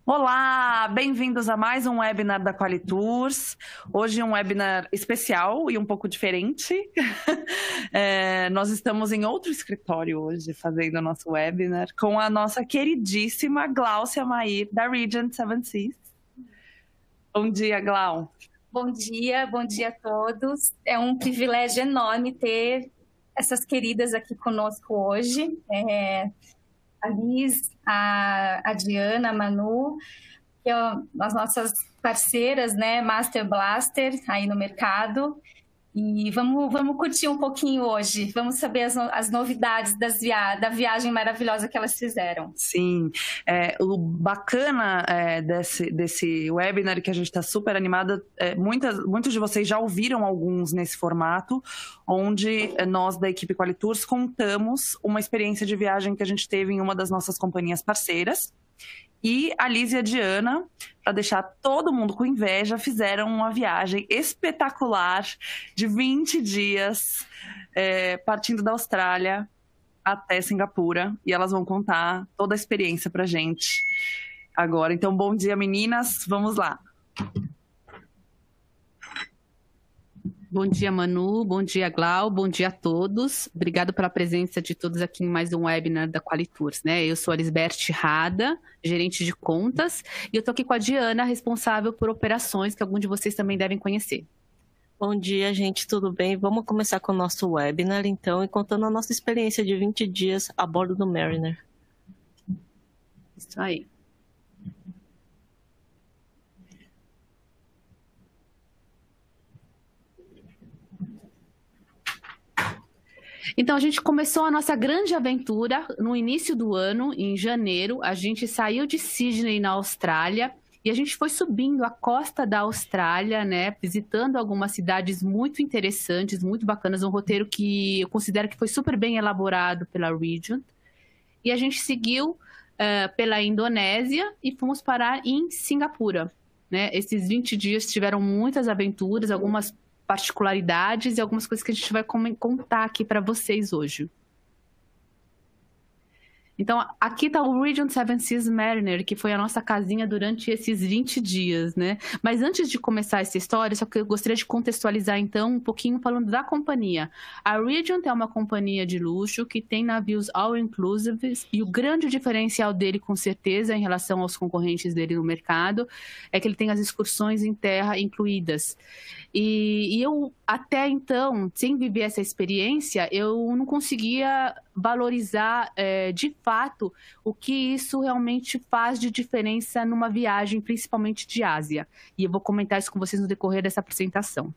Olá, bem-vindos a mais um webinar da Qualitours. Hoje um webinar especial e um pouco diferente. Nós estamos em outro escritório hoje fazendo o nosso webinar com a nossa queridíssima Gláucia Mair, da Regent Seven Seas. Bom dia, Glau. Bom dia a todos. É um privilégio enorme ter essas queridas aqui conosco hoje. A Liz, a Diana, a Manu, que são as nossas parceiras, né, Master Blaster aí no mercado. E vamos curtir um pouquinho hoje, vamos saber as novidades da viagem maravilhosa que elas fizeram. Sim, o bacana desse webinar que a gente está super animada, muitos de vocês já ouviram alguns nesse formato, onde nós da equipe Qualitours contamos uma experiência de viagem que a gente teve em uma das nossas companhias parceiras. E a Liz e a Diana, para deixar todo mundo com inveja, fizeram uma viagem espetacular de 20 dias, partindo da Austrália até Singapura. E elas vão contar toda a experiência para a gente agora. Então, bom dia, meninas. Vamos lá. Bom dia, Manu. Bom dia, Glau. Bom dia a todos. Obrigado pela presença de todos aqui em mais um webinar da Qualitours, né? Eu sou a Lisbeth Rada, gerente de contas, e eu estou aqui com a Diana, responsável por operações, que alguns de vocês também devem conhecer. Bom dia, gente. Tudo bem? Vamos começar com o nosso webinar, então, e contando a nossa experiência de 20 dias a bordo do Mariner. Isso aí. Então, a gente começou a nossa grande aventura no início do ano, em janeiro. A gente saiu de Sydney, na Austrália, e a gente foi subindo a costa da Austrália, né, visitando algumas cidades muito interessantes, muito bacanas, um roteiro que eu considero que foi super bem elaborado pela Regent. E a gente seguiu pela Indonésia e fomos parar em Singapura, né? Esses 20 dias tiveram muitas aventuras, algumas particularidades e algumas coisas que a gente vai contar aqui para vocês hoje. Então, aqui está o Regent Seven Seas Mariner, que foi a nossa casinha durante esses 20 dias, né? Mas antes de começar essa história, só que eu gostaria de contextualizar, então, um pouquinho falando da companhia. A Regent é uma companhia de luxo que tem navios all-inclusive, e o grande diferencial dele, com certeza, em relação aos concorrentes dele no mercado, é que ele tem as excursões em terra incluídas. E eu, até então, sem viver essa experiência, eu não conseguia valorizar de fato o que isso realmente faz de diferença numa viagem, principalmente de Ásia. E eu vou comentar isso com vocês no decorrer dessa apresentação.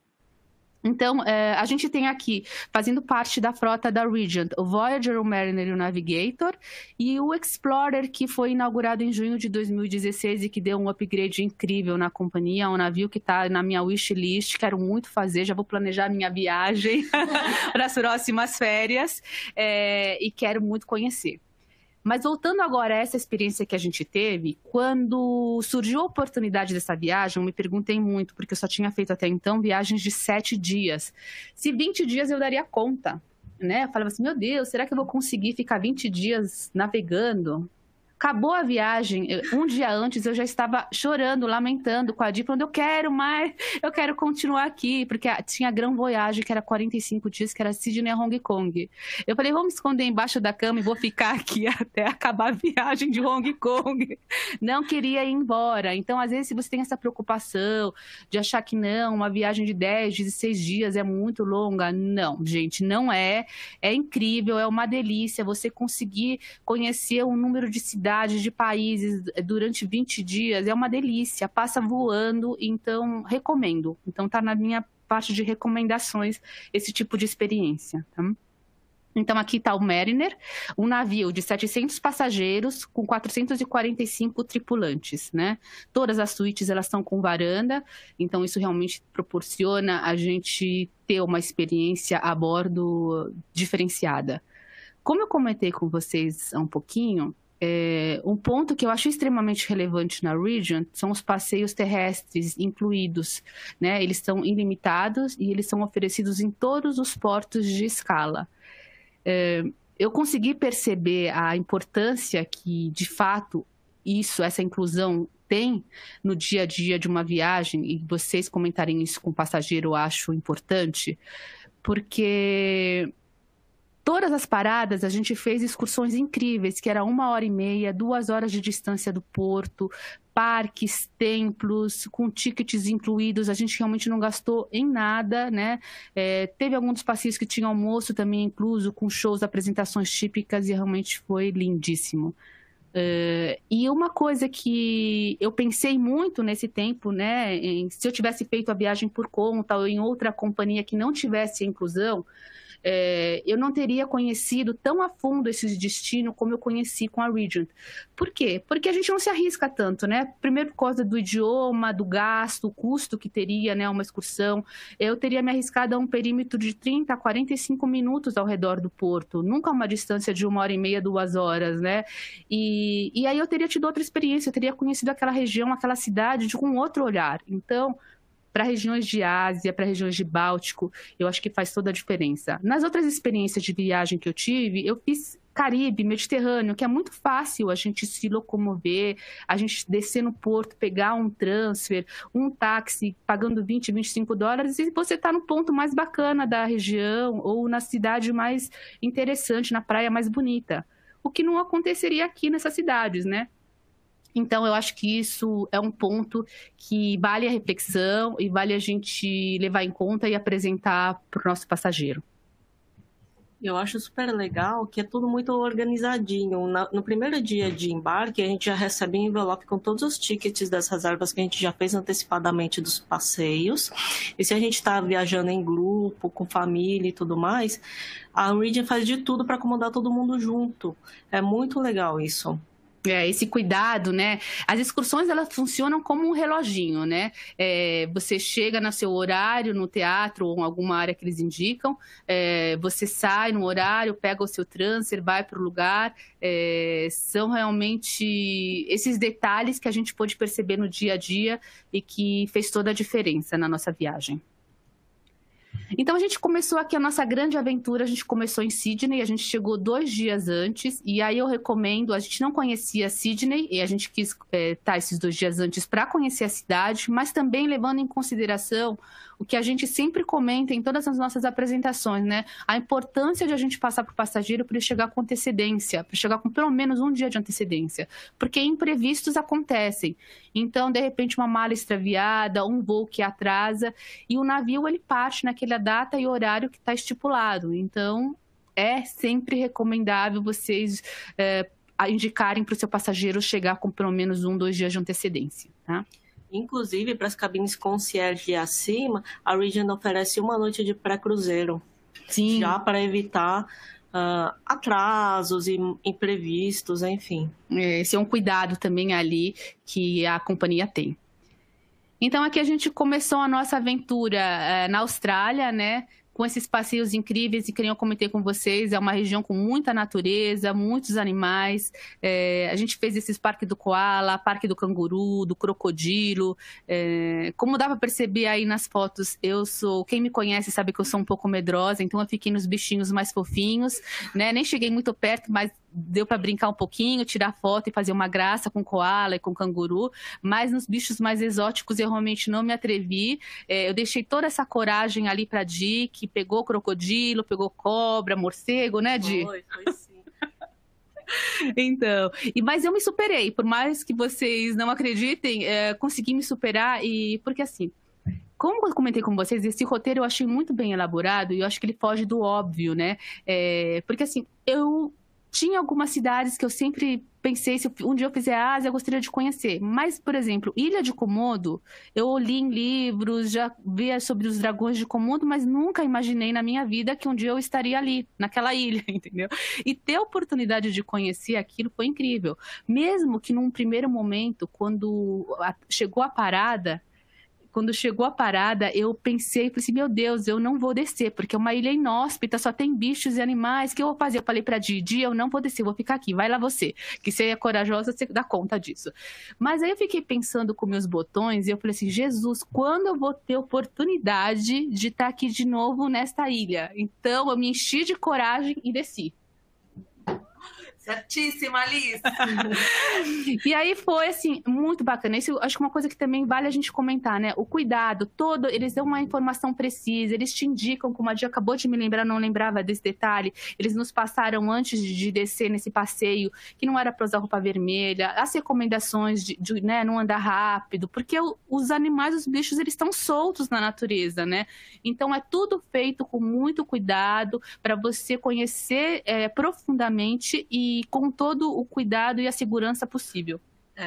Então, a gente tem aqui, fazendo parte da frota da Regent, o Voyager, o Mariner e o Navigator, e o Explorer, que foi inaugurado em junho de 2016 e que deu um upgrade incrível na companhia, um navio que está na minha wishlist, quero muito fazer, já vou planejar minha viagem para as próximas férias, e quero muito conhecer. Mas voltando agora a essa experiência que a gente teve, quando surgiu a oportunidade dessa viagem, eu me perguntei muito, porque eu só tinha feito até então viagens de 7 dias. Se 20 dias eu daria conta, né? Eu falava assim, meu Deus, será que eu vou conseguir ficar 20 dias navegando? Acabou a viagem, um dia antes eu já estava chorando, lamentando com a Di, falando, eu quero mais, eu quero continuar aqui, porque tinha a Grand Voyage, que era 45 dias, que era Sydney a Hong Kong. Eu falei, vamos me esconder embaixo da cama e vou ficar aqui até acabar a viagem de Hong Kong. Não queria ir embora. Então, às vezes, se você tem essa preocupação de achar que não, uma viagem de 10, 16 dias é muito longa, não, gente, não é. É incrível, é uma delícia você conseguir conhecer um número de cidades, de países durante 20 dias, é uma delícia, passa voando, então recomendo. Então tá na minha parte de recomendações esse tipo de experiência, tá? Então aqui está o Mariner, um navio de 700 passageiros com 445 tripulantes, né? Todas as suítes elas estão com varanda, então isso realmente proporciona a gente ter uma experiência a bordo diferenciada. Como eu comentei com vocês há um pouquinho, um ponto que eu acho extremamente relevante na Regent são os passeios terrestres incluídos, né? Eles são ilimitados e eles são oferecidos em todos os portos de escala. eu consegui perceber a importância que, de fato, essa inclusão tem no dia a dia de uma viagem, e vocês comentarem isso com o passageiro, eu acho importante, porque todas as paradas a gente fez excursões incríveis, que era 1h30, 2 horas de distância do porto, parques, templos, com tickets incluídos, a gente realmente não gastou em nada, né? Teve alguns dos passeios que tinha almoço também incluso, com shows, apresentações típicas, e realmente foi lindíssimo. E uma coisa que eu pensei muito nesse tempo, né, se eu tivesse feito a viagem por conta ou em outra companhia que não tivesse a inclusão, eu não teria conhecido tão a fundo esse destino como eu conheci com a Regent. Por quê? Porque a gente não se arrisca tanto, né? Primeiro por causa do idioma, do gasto, o custo que teria, né, uma excursão. Eu teria me arriscado a um perímetro de 30 a 45 minutos ao redor do porto, nunca uma distância de 1h30, 2 horas, né? E aí eu teria tido outra experiência, eu teria conhecido aquela região, aquela cidade com outro olhar. Então, para regiões de Ásia, para regiões de Báltico, eu acho que faz toda a diferença. Nas outras experiências de viagem que eu tive, eu fiz Caribe, Mediterrâneo, que é muito fácil a gente se locomover, a gente descer no porto, pegar um transfer, um táxi, pagando 20, 25 dólares, e você está no ponto mais bacana da região ou na cidade mais interessante, na praia mais bonita. O que não aconteceria aqui nessas cidades, né? Então, eu acho que isso é um ponto que vale a reflexão e vale a gente levar em conta e apresentar para o nosso passageiro. Eu acho super legal que é tudo muito organizadinho. No primeiro dia de embarque, a gente já recebe um envelope com todos os tickets das reservas que a gente já fez antecipadamente dos passeios. E se a gente está viajando em grupo, com família e tudo mais, a Regent faz de tudo para acomodar todo mundo junto. É muito legal isso. Esse cuidado, né? As excursões, elas funcionam como um reloginho, né? Você chega no seu horário, no teatro ou em alguma área que eles indicam, você sai no horário, pega o seu transfer, vai para o lugar. São realmente esses detalhes que a gente pôde perceber no dia a dia e que fez toda a diferença na nossa viagem. Então, a gente começou aqui a nossa grande aventura, a gente começou em Sydney, a gente chegou 2 dias antes, e aí eu recomendo, a gente não conhecia Sydney, e a gente quis estar esses 2 dias antes para conhecer a cidade, mas também levando em consideração o que a gente sempre comenta em todas as nossas apresentações, né? A importância de a gente passar para o passageiro para ele chegar com antecedência, para chegar com pelo menos um dia de antecedência, porque imprevistos acontecem. Então, de repente, uma mala extraviada, um voo que atrasa, e o navio ele parte naquela data e horário que está estipulado. Então, é sempre recomendável vocês indicarem para o seu passageiro chegar com pelo menos 1, 2 dias de antecedência, tá? Inclusive, para as cabines concierge acima, a Regent oferece 1 noite de pré-cruzeiro. Sim. Já para evitar atrasos e imprevistos, enfim. Esse é um cuidado também ali que a companhia tem. Então, aqui a gente começou a nossa aventura na Austrália, né? Com esses passeios incríveis, e que eu comentei com vocês, é uma região com muita natureza, muitos animais. A gente fez esses parques do koala, parque do canguru, do crocodilo. Como dá para perceber aí nas fotos, quem me conhece sabe que eu sou um pouco medrosa, então eu fiquei nos bichinhos mais fofinhos, né? Nem cheguei muito perto, mas deu para brincar um pouquinho, tirar foto e fazer uma graça com koala e com canguru, mas nos bichos mais exóticos eu realmente não me atrevi. Eu deixei toda essa coragem ali para Di, que pegou crocodilo, pegou cobra, morcego, né, Di? Foi sim. Então, mas eu me superei, por mais que vocês não acreditem, consegui me superar, porque assim, como eu comentei com vocês, esse roteiro eu achei muito bem elaborado e eu acho que ele foge do óbvio, né? Porque assim, eu tinha algumas cidades que eu sempre pensei, se um dia eu fizer a Ásia, eu gostaria de conhecer. Mas, por exemplo, Ilha de Komodo, eu li em livros, já via sobre os dragões de Komodo, mas nunca imaginei na minha vida que um dia eu estaria ali, naquela ilha, entendeu? E ter a oportunidade de conhecer aquilo foi incrível. Mesmo que num primeiro momento, quando chegou a parada, eu pensei, falei assim, meu Deus, eu não vou descer, porque é uma ilha inóspita, só tem bichos e animais, o que eu vou fazer? Eu falei pra Didi, eu não vou descer, eu vou ficar aqui, vai lá você, que você é corajosa, você dá conta disso. Mas aí eu fiquei pensando com meus botões, e eu falei assim, Jesus, quando eu vou ter oportunidade de estar aqui de novo nesta ilha? Então eu me enchi de coragem e desci. Certíssima, Alice! E aí foi, assim, muito bacana. Isso acho que é uma coisa que também vale a gente comentar, né? O cuidado todo, eles dão uma informação precisa, eles te indicam, como a Dia acabou de me lembrar, não lembrava desse detalhe, eles nos passaram antes de descer nesse passeio, que não era para usar roupa vermelha, as recomendações de né, não andar rápido, porque os animais, os bichos, eles estão soltos na natureza, né? Então é tudo feito com muito cuidado para você conhecer profundamente e com todo o cuidado e a segurança possível.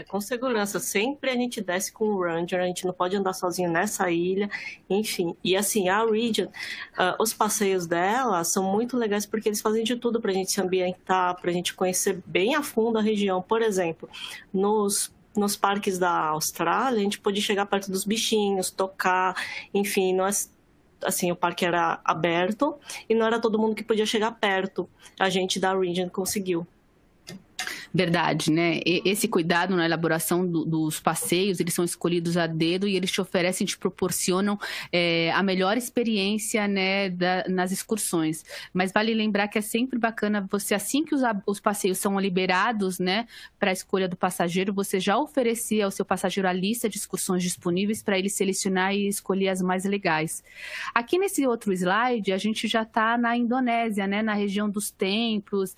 Com segurança. Sempre a gente desce com o Ranger, a gente não pode andar sozinho nessa ilha, enfim. E assim, a Regent, os passeios dela são muito legais porque eles fazem de tudo pra gente se ambientar, pra gente conhecer bem a fundo a região. Por exemplo, nos parques da Austrália, a gente pôde chegar perto dos bichinhos, tocar, enfim, nós... Assim, o parque era aberto e não era todo mundo que podia chegar perto. A gente da Regent conseguiu. Verdade, né? Esse cuidado na elaboração dos passeios, eles são escolhidos a dedo e eles te oferecem, te proporcionam a melhor experiência, né, nas excursões. Mas vale lembrar que é sempre bacana você, assim que os passeios são liberados, né, para a escolha do passageiro, você já oferecer ao seu passageiro a lista de excursões disponíveis para ele selecionar e escolher as mais legais. Aqui nesse outro slide, a gente já está na Indonésia, né, na região dos templos.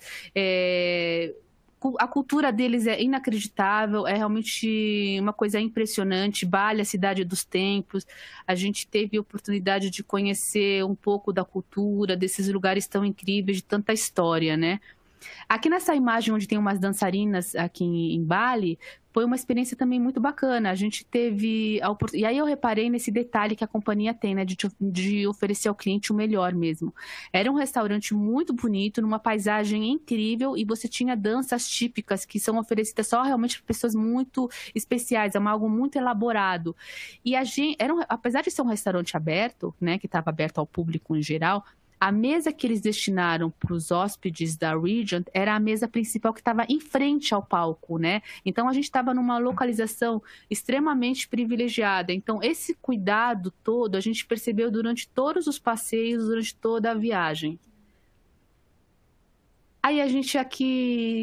A cultura deles é inacreditável, é realmente uma coisa impressionante. Bali, a cidade dos templos, a gente teve a oportunidade de conhecer um pouco da cultura, desses lugares tão incríveis, de tanta história, né? Aqui nessa imagem onde tem umas dançarinas aqui em Bali, foi uma experiência também muito bacana. A gente teve a oportunidade. E aí eu reparei nesse detalhe que a companhia tem, né? De oferecer ao cliente o melhor mesmo. Era um restaurante muito bonito, numa paisagem incrível, e você tinha danças típicas que são oferecidas só realmente para pessoas muito especiais, é algo muito elaborado. E a gente, apesar de ser um restaurante aberto, né? Que estava aberto ao público em geral, a mesa que eles destinaram para os hóspedes da Regent era a mesa principal que estava em frente ao palco, né? Então, a gente estava numa localização extremamente privilegiada. Então, esse cuidado todo a gente percebeu durante todos os passeios, durante toda a viagem. Aí, a gente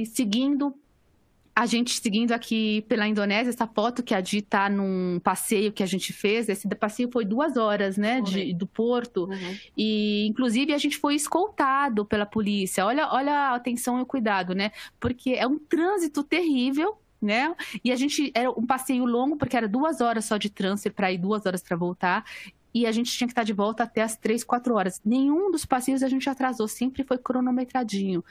seguindo aqui pela Indonésia, essa foto que a Di tá num passeio que a gente fez, esse passeio foi 2 horas, né, do porto, e inclusive a gente foi escoltado pela polícia. Olha a atenção e o cuidado, né, porque é um trânsito terrível, né, e era um passeio longo, porque era 2 horas só de trânsito para ir, 2 horas para voltar, e a gente tinha que estar de volta até as 3, 4 horas. Nenhum dos passeios a gente atrasou, sempre foi cronometradinho.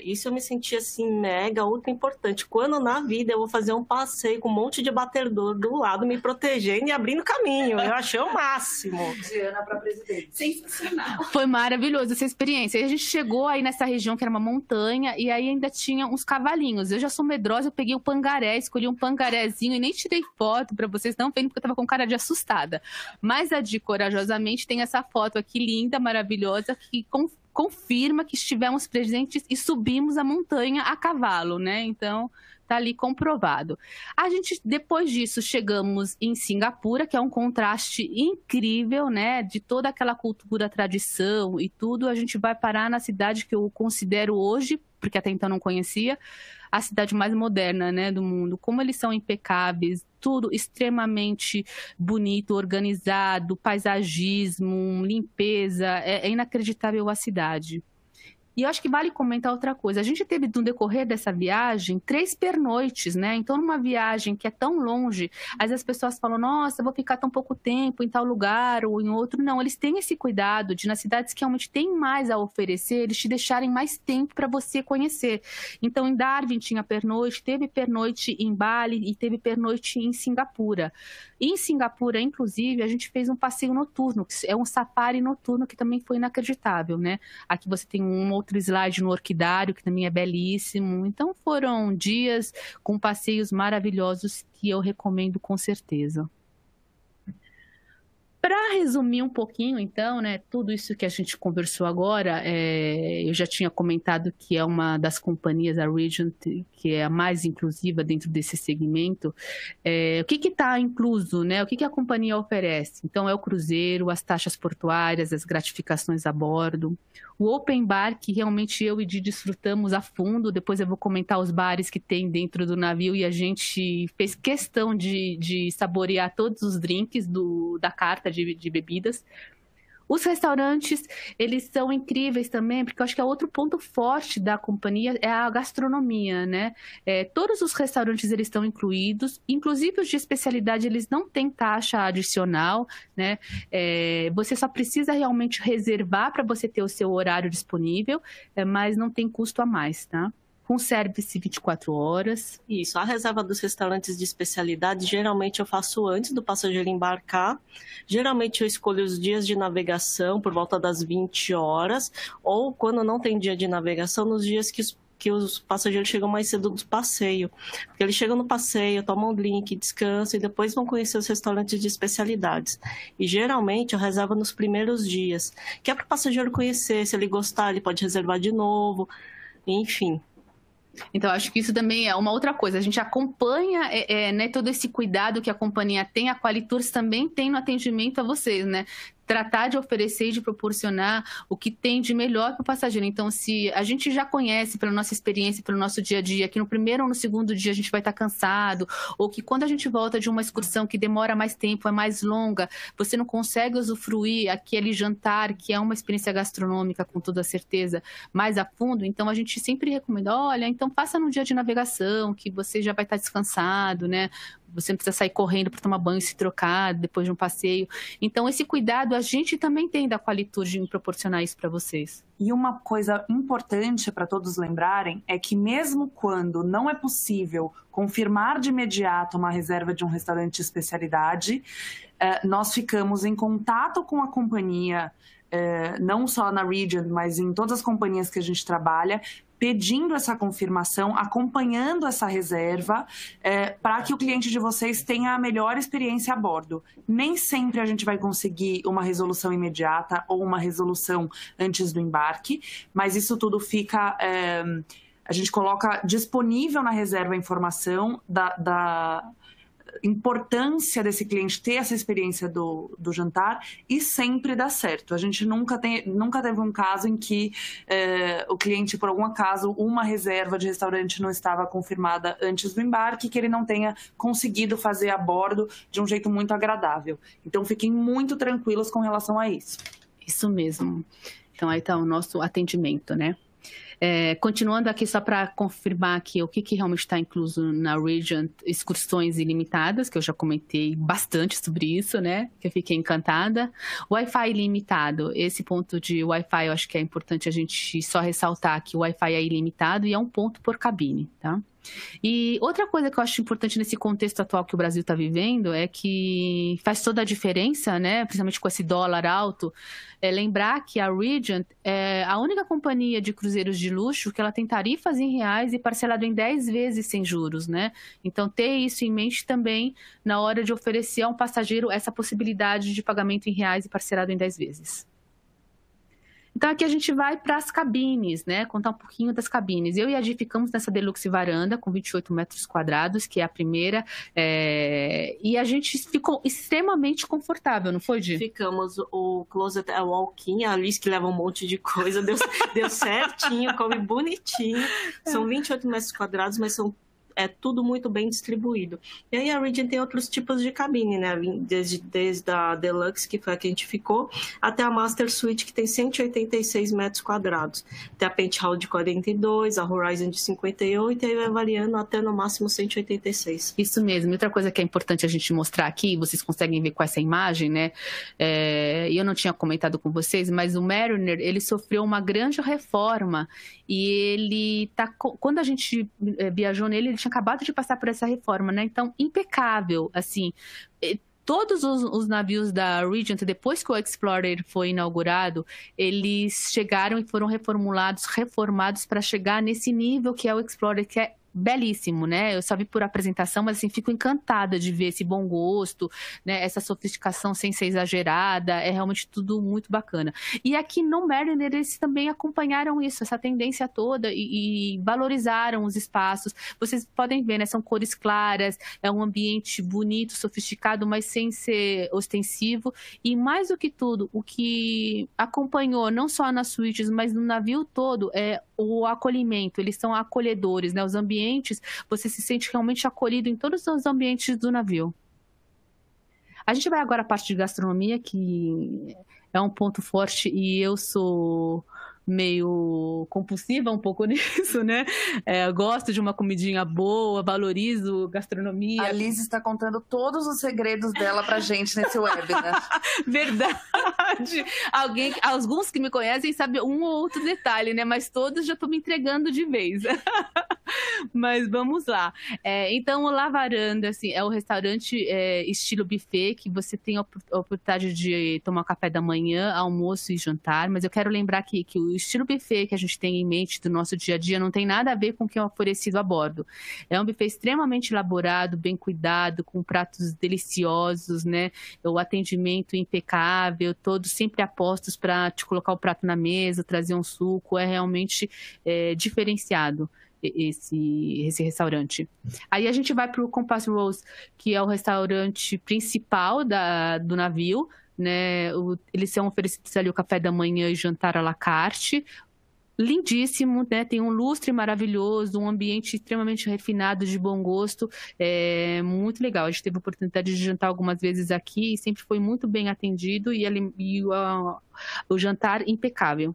Isso eu me senti assim, mega, ultra importante. Quando na vida eu vou fazer um passeio com um monte de batedor do lado, me protegendo e abrindo caminho. Eu achei o máximo. Diana para presidente. Sensacional. Foi maravilhoso essa experiência. E a gente chegou aí nessa região que era uma montanha e aí ainda tinha uns cavalinhos. Eu já sou medrosa, eu peguei o pangaré, escolhi um pangarézinho e nem tirei foto para vocês não verem porque eu tava com cara de assustada. Mas a Di, corajosamente, tem essa foto aqui linda, maravilhosa, que confirma que estivemos presentes e subimos a montanha a cavalo, né? Então, tá ali comprovado. A gente, depois disso, chegamos em Singapura, que é um contraste incrível, né? De toda aquela cultura, tradição e tudo. A gente vai parar na cidade que eu considero hoje, porque até então não conhecia, a cidade mais moderna, né, do mundo. Como eles são impecáveis, tudo extremamente bonito, organizado, paisagismo, limpeza, é inacreditável a cidade. E eu acho que vale comentar outra coisa. A gente teve, no decorrer dessa viagem, 3 pernoites, né? Então, numa viagem que é tão longe, às vezes as pessoas falam, nossa, eu vou ficar tão pouco tempo em tal lugar ou em outro. Não, eles têm esse cuidado de, nas cidades que realmente têm mais a oferecer, eles te deixarem mais tempo para você conhecer. Então, em Darwin tinha pernoite, teve pernoite em Bali e teve pernoite em Singapura. Em Singapura, inclusive, a gente fez um passeio noturno, que é um safari noturno que também foi inacreditável, né? Aqui você tem um outro slide no orquidário, que também é belíssimo. Então, foram dias com passeios maravilhosos que eu recomendo com certeza. Para resumir um pouquinho, então, né, tudo isso que a gente conversou agora, eu já tinha comentado que é uma das companhias, a Regent, que é a mais inclusiva dentro desse segmento. O que está incluso, né? O que a companhia oferece? Então, é o cruzeiro, as taxas portuárias, as gratificações a bordo, o open bar, que realmente eu e Di desfrutamos a fundo. Depois eu vou comentar os bares que tem dentro do navio, e a gente fez questão de saborear todos os drinks da carta de bebidas. Os restaurantes, eles são incríveis também, porque eu acho que é outro ponto forte da companhia, é a gastronomia, né? Todos os restaurantes, eles estão incluídos, inclusive os de especialidade, eles não têm taxa adicional, né? Você só precisa realmente reservar para você ter o seu horário disponível, mas não tem custo a mais, tá? Com service 24 horas. Isso, a reserva dos restaurantes de especialidade, geralmente eu faço antes do passageiro embarcar. Geralmente eu escolho os dias de navegação por volta das 20 horas, ou quando não tem dia de navegação, nos dias que os passageiros chegam mais cedo do passeio. Porque eles chegam no passeio, tomam um drink, descansam e depois vão conhecer os restaurantes de especialidades. E geralmente eu reservo nos primeiros dias, que é para o passageiro conhecer, se ele gostar, ele pode reservar de novo, enfim. Então, acho que isso também é uma outra coisa. A gente acompanha né, todo esse cuidado que a companhia tem, a Qualitours também tem no atendimento a vocês, né? Tratar de oferecer e de proporcionar o que tem de melhor para o passageiro. Então, se a gente já conhece pela nossa experiência, pelo nosso dia a dia, que no primeiro ou no segundo dia a gente vai estar cansado, ou que quando a gente volta de uma excursão que demora mais tempo, é mais longa, você não consegue usufruir aquele jantar, que é uma experiência gastronômica, com toda certeza, mais a fundo, então a gente sempre recomenda, olha, então passa no dia de navegação, que você já vai estar descansado, né? Você não precisa sair correndo para tomar banho e se trocar depois de um passeio. Então, esse cuidado a gente também tem da Qualitours em proporcionar isso para vocês. E uma coisa importante para todos lembrarem é que mesmo quando não é possível confirmar de imediato uma reserva de um restaurante de especialidade, nós ficamos em contato com a companhia, não só na Regent, mas em todas as companhias que a gente trabalha, pedindo essa confirmação, acompanhando essa reserva, para que o cliente de vocês tenha a melhor experiência a bordo. Nem sempre a gente vai conseguir uma resolução imediata ou uma resolução antes do embarque, mas isso tudo fica... a gente coloca disponível na reserva a informação da importância desse cliente ter essa experiência do jantar, e sempre dá certo. A gente nunca teve um caso em que o cliente, por algum acaso, uma reserva de restaurante não estava confirmada antes do embarque, que ele não tenha conseguido fazer a bordo de um jeito muito agradável. Então, fiquem muito tranquilos com relação a isso. Isso mesmo. Então, aí está o nosso atendimento, né? Continuando aqui, só para confirmar aqui o que realmente está incluso na Regent, excursões ilimitadas, que eu já comentei bastante sobre isso, né? Que eu fiquei encantada. Wi-Fi ilimitado, esse ponto de Wi-Fi eu acho que é importante a gente só ressaltar que o Wi-Fi é ilimitado e é um ponto por cabine, tá? E outra coisa que eu acho importante nesse contexto atual que o Brasil está vivendo é que faz toda a diferença, né, principalmente com esse dólar alto, lembrar que a Regent é a única companhia de cruzeiros de luxo que ela tem tarifas em reais e parcelado em 10 vezes sem juros, né? Então, ter isso em mente também na hora de oferecer a um passageiro essa possibilidade de pagamento em reais e parcelado em 10 vezes. Então, aqui a gente vai para as cabines, né? Contar um pouquinho das cabines. Eu e a Di ficamos nessa Deluxe Varanda, com 28 metros quadrados, que é a primeira. E a gente ficou extremamente confortável, não foi, Di? Ficamos. O closet é walk-in, a Alice que leva um monte de coisa, deu certinho, come bonitinho. São 28 metros quadrados, mas é tudo muito bem distribuído. E aí a Regent tem outros tipos de cabine, né? Desde a Deluxe, que foi a que a gente ficou, até a Master Suite, que tem 186 metros quadrados. Tem a Penthouse de 42, a Horizon de 58, e aí vai variando até no máximo 186. Isso mesmo. E outra coisa que é importante a gente mostrar aqui, vocês conseguem ver com essa imagem, né? E eu não tinha comentado com vocês, mas o Mariner, ele sofreu uma grande reforma e ele tá... Quando a gente viajou nele, ele tinha acabado de passar por essa reforma, né? Então, impecável, assim. Todos os navios da Regent, depois que o Explorer foi inaugurado, eles chegaram e foram reformados para chegar nesse nível que é o Explorer, que é belíssimo, né? Eu só vi por apresentação, mas assim, fico encantada de ver esse bom gosto, né? Essa sofisticação sem ser exagerada, é realmente tudo muito bacana. E aqui no Mariner, eles também acompanharam isso, essa tendência toda e valorizaram os espaços. Vocês podem ver, né? São cores claras, é um ambiente bonito, sofisticado, mas sem ser ostensivo. E mais do que tudo, o que acompanhou, não só nas suítes, mas no navio todo, é o acolhimento. Eles são acolhedores, né? Os ambientes, você se sente realmente acolhido em todos os ambientes do navio. A gente vai agora à parte de gastronomia, que é um ponto forte, e eu sou meio compulsiva um pouco nisso, né? Eu gosto de uma comidinha boa, valorizo gastronomia. A Liz está contando todos os segredos dela pra gente nesse webinar. Verdade! Alguns que me conhecem sabem um ou outro detalhe, né? Mas todos já estou me entregando de vez. Mas vamos lá. Então, o La Varanda, assim, é o restaurante estilo buffet, que você tem a oportunidade de tomar café da manhã, almoço e jantar. Mas eu quero lembrar que o estilo buffet que a gente tem em mente do nosso dia a dia não tem nada a ver com o que é oferecido a bordo. É um buffet extremamente elaborado, bem cuidado, com pratos deliciosos, né? O atendimento impecável, todos sempre apostos para te colocar o prato na mesa, trazer um suco. É realmente diferenciado esse restaurante. Aí a gente vai para o Compass Rose, que é o restaurante principal do navio, né? Eles são oferecidos ali o café da manhã e jantar à la carte. Lindíssimo, né? Tem um lustre maravilhoso, um ambiente extremamente refinado, de bom gosto, muito legal. A gente teve a oportunidade de jantar algumas vezes aqui e sempre foi muito bem atendido e o jantar impecável.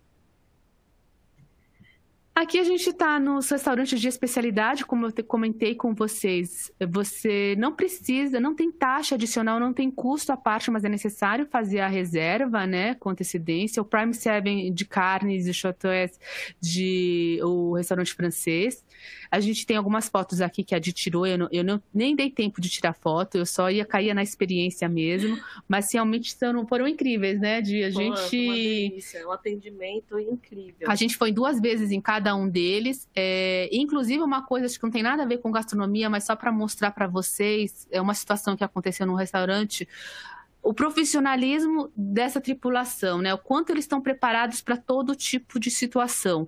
Aqui a gente está nos restaurantes de especialidade, como eu comentei com vocês. Você não precisa, não tem taxa adicional, não tem custo à parte, mas é necessário fazer a reserva, né, com antecedência. O Prime 7 de carnes e Chateauet o restaurante francês. A gente tem algumas fotos aqui que a Di tirou, eu nem dei tempo de tirar foto, eu só caía na experiência mesmo, mas realmente foram incríveis, né, Di? Foi uma delícia, um atendimento incrível. A gente foi 2 vezes em cada um deles, inclusive uma coisa que não tem nada a ver com gastronomia, mas só para mostrar para vocês, é uma situação que aconteceu num restaurante, o profissionalismo dessa tripulação, né? O quanto eles estão preparados para todo tipo de situação.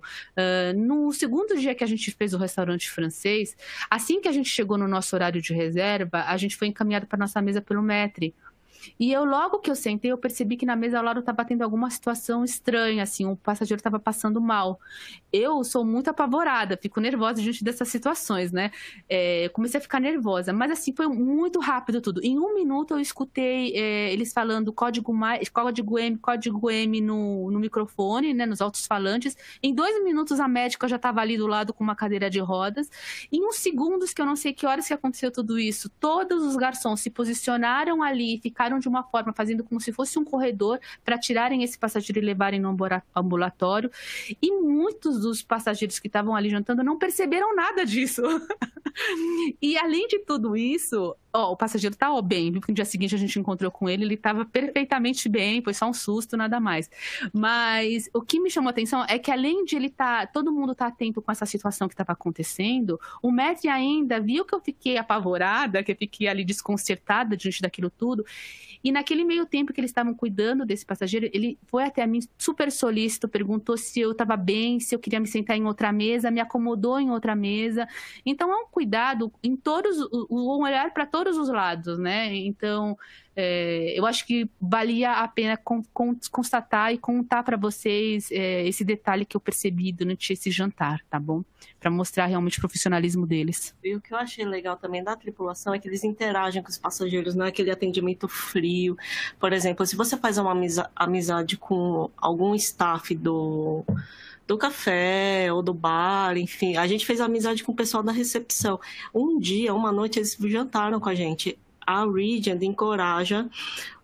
No segundo dia que a gente fez o restaurante francês, assim que a gente chegou no nosso horário de reserva, a gente foi encaminhado para nossa mesa pelo maître. E logo que eu sentei, eu percebi que na mesa ao lado estava tendo alguma situação estranha, assim, um passageiro estava passando mal. Eu sou muito apavorada, fico nervosa diante dessas situações, né? Eu comecei a ficar nervosa, mas assim, foi muito rápido tudo. Em 1 minuto eu escutei eles falando código M no microfone, né, nos alto-falantes. Em 2 minutos a médica já estava ali do lado com uma cadeira de rodas. Em uns segundos, que eu não sei que horas que aconteceu tudo isso, todos os garçons se posicionaram ali e ficaram de uma forma, fazendo como se fosse um corredor para tirarem esse passageiro e levarem no ambulatório. E muitos dos passageiros que estavam ali jantando não perceberam nada disso. E além de tudo isso, o passageiro tá bem, porque no dia seguinte a gente encontrou com ele estava perfeitamente bem, foi só um susto, nada mais. Mas o que me chamou a atenção é que além de todo mundo tá atento com essa situação que estava acontecendo, o maître ainda viu que eu fiquei apavorada, que eu fiquei ali desconcertada diante daquilo tudo, e naquele meio tempo que eles estavam cuidando desse passageiro, ele foi até a mim super solícito, perguntou se eu estava bem, se eu queria me sentar em outra mesa, me acomodou em outra mesa. Então é um cuidado em um olhar para todos os lados, né? Então eu acho que valia a pena constatar e contar para vocês esse detalhe que eu percebi durante esse jantar, tá bom? Para mostrar realmente o profissionalismo deles. E o que eu achei legal também da tripulação é que eles interagem com os passageiros, não é aquele atendimento frio. Por exemplo, se você faz uma amizade com algum staff do café ou do bar, enfim, a gente fez amizade com o pessoal da recepção. Uma noite eles jantaram com a gente. A Regent encoraja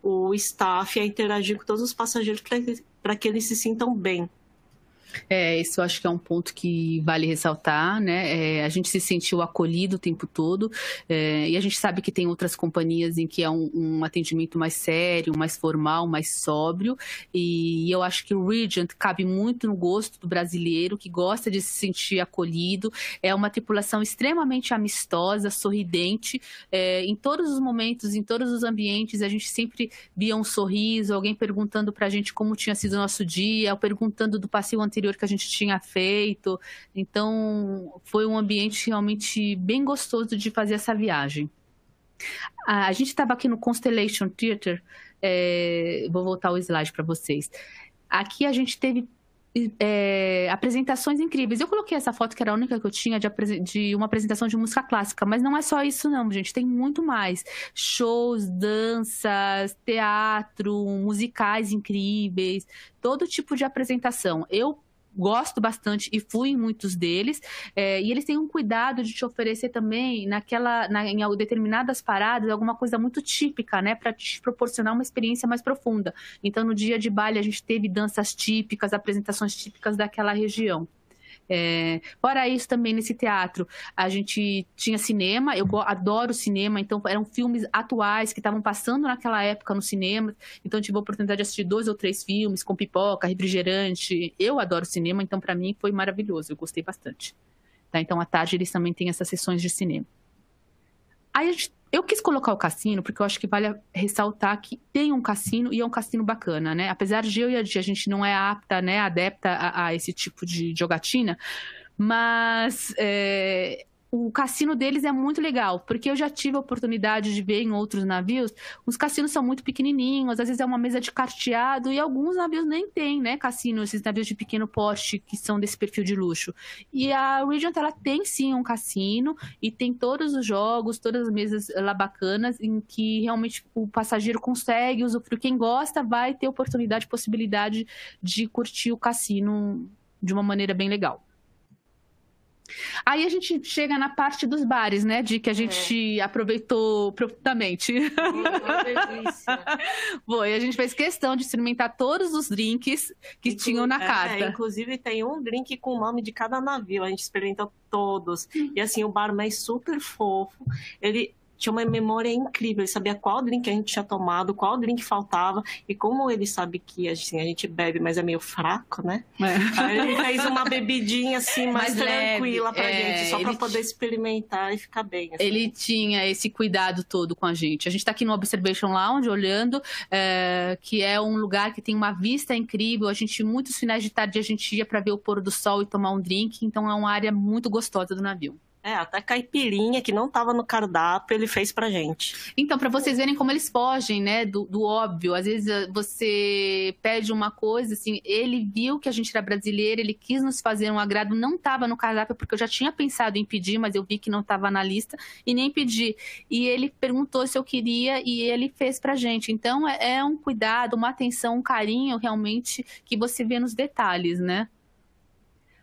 o staff a interagir com todos os passageiros para que eles se sintam bem. Isso eu acho que é um ponto que vale ressaltar, né? A gente se sentiu acolhido o tempo todo, e a gente sabe que tem outras companhias em que é um atendimento mais sério, mais formal, mais sóbrio, e eu acho que o Regent cabe muito no gosto do brasileiro, que gosta de se sentir acolhido. É uma tripulação extremamente amistosa, sorridente, em todos os momentos, em todos os ambientes, a gente sempre via um sorriso, alguém perguntando pra gente como tinha sido o nosso dia, ou perguntando do passeio anterior que a gente tinha feito. Então, foi um ambiente realmente bem gostoso de fazer essa viagem. A gente estava aqui no Constellation Theatre, vou voltar o slide para vocês. Aqui a gente teve apresentações incríveis. Eu coloquei essa foto que era a única que eu tinha de uma apresentação de música clássica, mas não é só isso não, gente, tem muito mais. Shows, danças, teatro, musicais incríveis, todo tipo de apresentação. Eu gosto bastante e fui em muitos deles, e eles têm um cuidado de te oferecer também em determinadas paradas alguma coisa muito típica, né, para te proporcionar uma experiência mais profunda. Então, no dia de baile a gente teve danças típicas, apresentações típicas daquela região. Fora isso, também nesse teatro a gente tinha cinema. Eu adoro cinema, então eram filmes atuais que estavam passando naquela época no cinema, então eu tive a oportunidade de assistir 2 ou 3 filmes com pipoca, refrigerante. Eu adoro cinema, então para mim foi maravilhoso, eu gostei bastante, tá? Então à tarde eles também têm essas sessões de cinema. Aí eu quis colocar o cassino, porque eu acho que vale ressaltar que tem um cassino e é um cassino bacana, né? Apesar de eu e a gente não é apta, né, adepta a esse tipo de jogatina, mas o cassino deles é muito legal, porque eu já tive a oportunidade de ver em outros navios, os cassinos são muito pequenininhos, às vezes é uma mesa de carteado, e alguns navios nem tem, né, cassino, esses navios de pequeno porte, que são desse perfil de luxo. E a Regent, ela tem sim um cassino, e tem todos os jogos, todas as mesas lá bacanas, em que realmente o passageiro consegue usufruir. Quem gosta vai ter oportunidade, possibilidade de curtir o cassino de uma maneira bem legal. Aí a gente chega na parte dos bares, né, de que a gente aproveitou profundamente. Foi, a gente fez questão de experimentar todos os drinks que tinham na carta. Inclusive tem um drink com o nome de cada navio, a gente experimentou todos. E assim, o barman é super fofo, ele tinha uma memória incrível, ele sabia qual drink a gente tinha tomado, qual drink faltava, e como ele sabe que assim, a gente bebe, mas é meio fraco, né? Aí ele fez uma bebidinha assim, mais tranquila pra gente, só pra poder experimentar e ficar bem. Assim. Ele tinha esse cuidado todo com a gente. A gente tá aqui no Observation Lounge, olhando, que é um lugar que tem uma vista incrível, muitos finais de tarde a gente ia pra ver o pôr do sol e tomar um drink, então é uma área muito gostosa do navio. Até caipirinha, que não estava no cardápio, ele fez pra gente. Então, para vocês verem como eles fogem, né, do óbvio. Às vezes você pede uma coisa, assim, ele viu que a gente era brasileira, ele quis nos fazer um agrado, não estava no cardápio, porque eu já tinha pensado em pedir, mas eu vi que não estava na lista, e nem pedi. E ele perguntou se eu queria, e ele fez pra gente. Então, é um cuidado, uma atenção, um carinho, realmente, que você vê nos detalhes, né?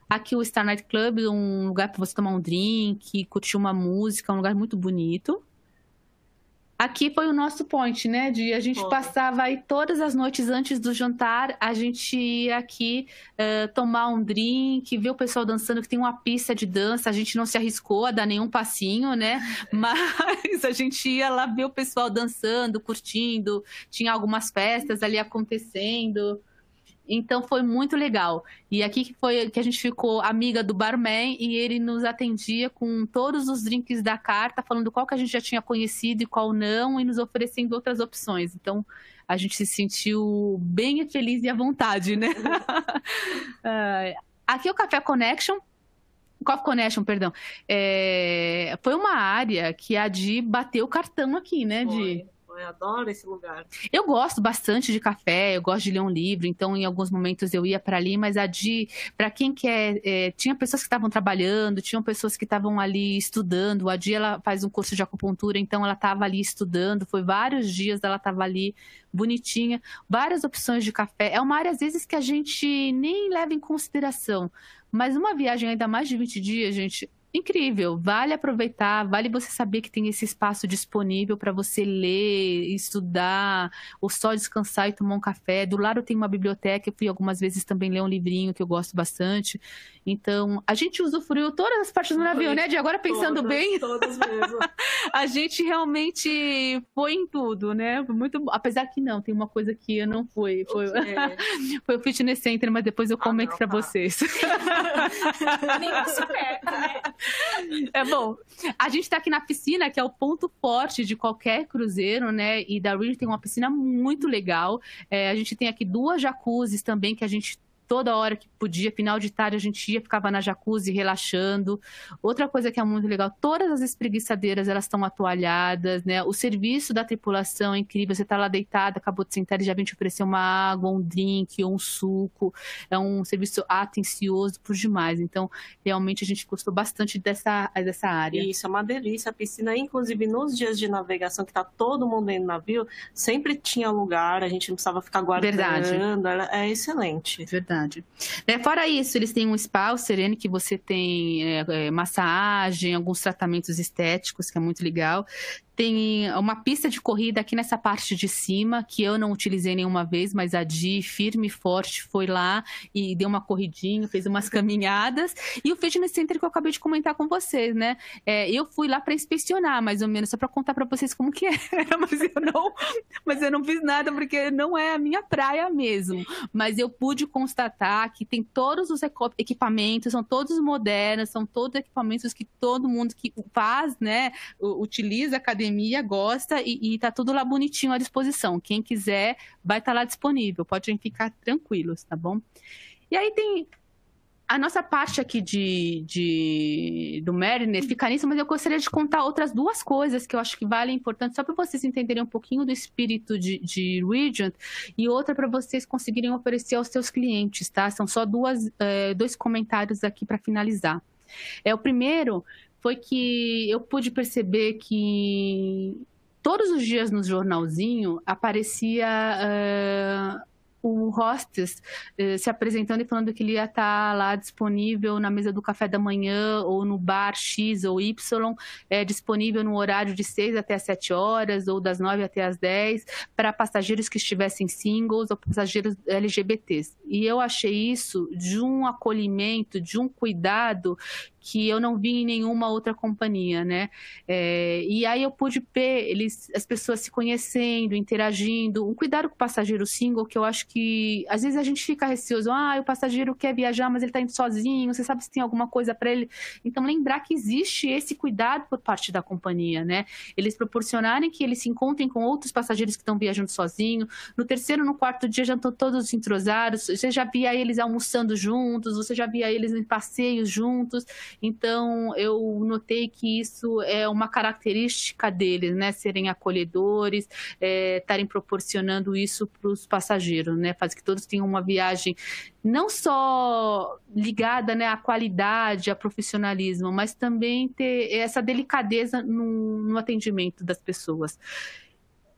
Aqui o Star Night Club, um lugar para você tomar um drink, curtir uma música, um lugar muito bonito. Aqui foi o nosso point, né? A gente passava aí todas as noites antes do jantar, a gente ia aqui tomar um drink, ver o pessoal dançando, que tem uma pista de dança, a gente não se arriscou a dar nenhum passinho, né? Mas a gente ia lá ver o pessoal dançando, curtindo, tinha algumas festas ali acontecendo. Então foi muito legal. E aqui que foi que a gente ficou amiga do barman e ele nos atendia com todos os drinks da carta, falando qual que a gente já tinha conhecido e qual não, e nos oferecendo outras opções. Então a gente se sentiu bem feliz e à vontade, né? Aqui é o Café Connection. Coffee Connection, perdão. Foi uma área que a Di bateu o cartão aqui, né, Di? Eu adoro esse lugar. Eu gosto bastante de café, eu gosto de ler um livro, então em alguns momentos eu ia para ali, mas a Di, para quem quer, tinha pessoas que estavam trabalhando, tinham pessoas que estavam ali estudando. A Di, ela faz um curso de acupuntura, então ela estava ali estudando, foi vários dias ela estava ali, bonitinha, várias opções de café. É uma área às vezes que a gente nem leva em consideração, mas uma viagem ainda mais de 20 dias, gente, incrível, vale aproveitar, vale você saber que tem esse espaço disponível para você ler, estudar, ou só descansar e tomar um café. Do lado tem uma biblioteca, eu fui algumas vezes também ler um livrinho que eu gosto bastante. Então, a gente usufruiu todas as partes do navio, né? De agora pensando bem, Todas mesmo. a gente realmente foi em tudo, né? Muito, apesar que não, tem uma coisa que eu não fui. Foi o Fitness Center, mas depois eu comento para vocês. Nem passo perto, né? É bom. A gente tá aqui na piscina, que é o ponto forte de qualquer cruzeiro, né? E da Regent tem uma piscina muito legal. A gente tem aqui 2 jacuzzis também, que a gente toda hora que podia, final de tarde, a gente ia, ficava na jacuzzi relaxando. Outra coisa que é muito legal, todas as espreguiçadeiras, elas estão atoalhadas, né? O serviço da tripulação é incrível, você tá lá deitada, acabou de sentar, ele já vem te oferecer uma água, um drink, ou um suco. É um serviço atencioso por demais. Então, realmente, a gente gostou bastante dessa área. Isso, é uma delícia. A piscina, inclusive, nos dias de navegação, que tá todo mundo dentro do navio, sempre tinha lugar, a gente não precisava ficar guardando. Verdade. É excelente. Verdade. Fora isso, eles têm um spa, o Serene, que você tem massagem, alguns tratamentos estéticos, que é muito legal. Tem uma pista de corrida aqui nessa parte de cima, que eu não utilizei nenhuma vez, mas a Di, firme e forte, foi lá e deu uma corridinha, fez umas caminhadas. E o Fitness Center que eu acabei de comentar com vocês, né? Eu fui lá para inspecionar, mais ou menos, só para contar para vocês como que era, mas eu não fiz nada, porque não é a minha praia mesmo. Mas eu pude constatar que tem todos os equipamentos, são todos modernos, são todos equipamentos que todo mundo que faz, né, utiliza a academia, gosta, e tá tudo lá bonitinho à disposição. Quem quiser vai estar lá disponível, podem ficar tranquilos, tá bom? E aí tem a nossa parte aqui do Mariner, fica nisso, mas eu gostaria de contar outras 2 coisas que eu acho que valem importante, só para vocês entenderem um pouquinho do espírito de Regent, e outra para vocês conseguirem oferecer aos seus clientes, tá? São só 2 comentários aqui para finalizar. O primeiro foi que eu pude perceber que todos os dias no jornalzinho aparecia o hostess se apresentando e falando que ele ia estar lá disponível na mesa do café da manhã ou no bar X ou Y, disponível no horário de 6 até as 7 horas ou das 9 até as 10 para passageiros que estivessem singles ou passageiros LGBTs. E eu achei isso de um acolhimento, de um cuidado que eu não vi em nenhuma outra companhia, né? E aí eu pude ver as pessoas se conhecendo, interagindo, um cuidado com o passageiro single, que eu acho que às vezes a gente fica receoso, o passageiro quer viajar, mas ele está indo sozinho, você sabe se tem alguma coisa para ele. Então lembrar que existe esse cuidado por parte da companhia, né? Eles proporcionarem que eles se encontrem com outros passageiros que estão viajando sozinho. No 3º, no 4º dia já estão todos entrosados, você já via eles almoçando juntos, você já via eles em passeios juntos. Então, eu notei que isso é uma característica deles, né? Serem acolhedores, estarem proporcionando isso para os passageiros, né? Faz que todos tenham uma viagem não só ligada, né, à qualidade, ao profissionalismo, mas também ter essa delicadeza no atendimento das pessoas.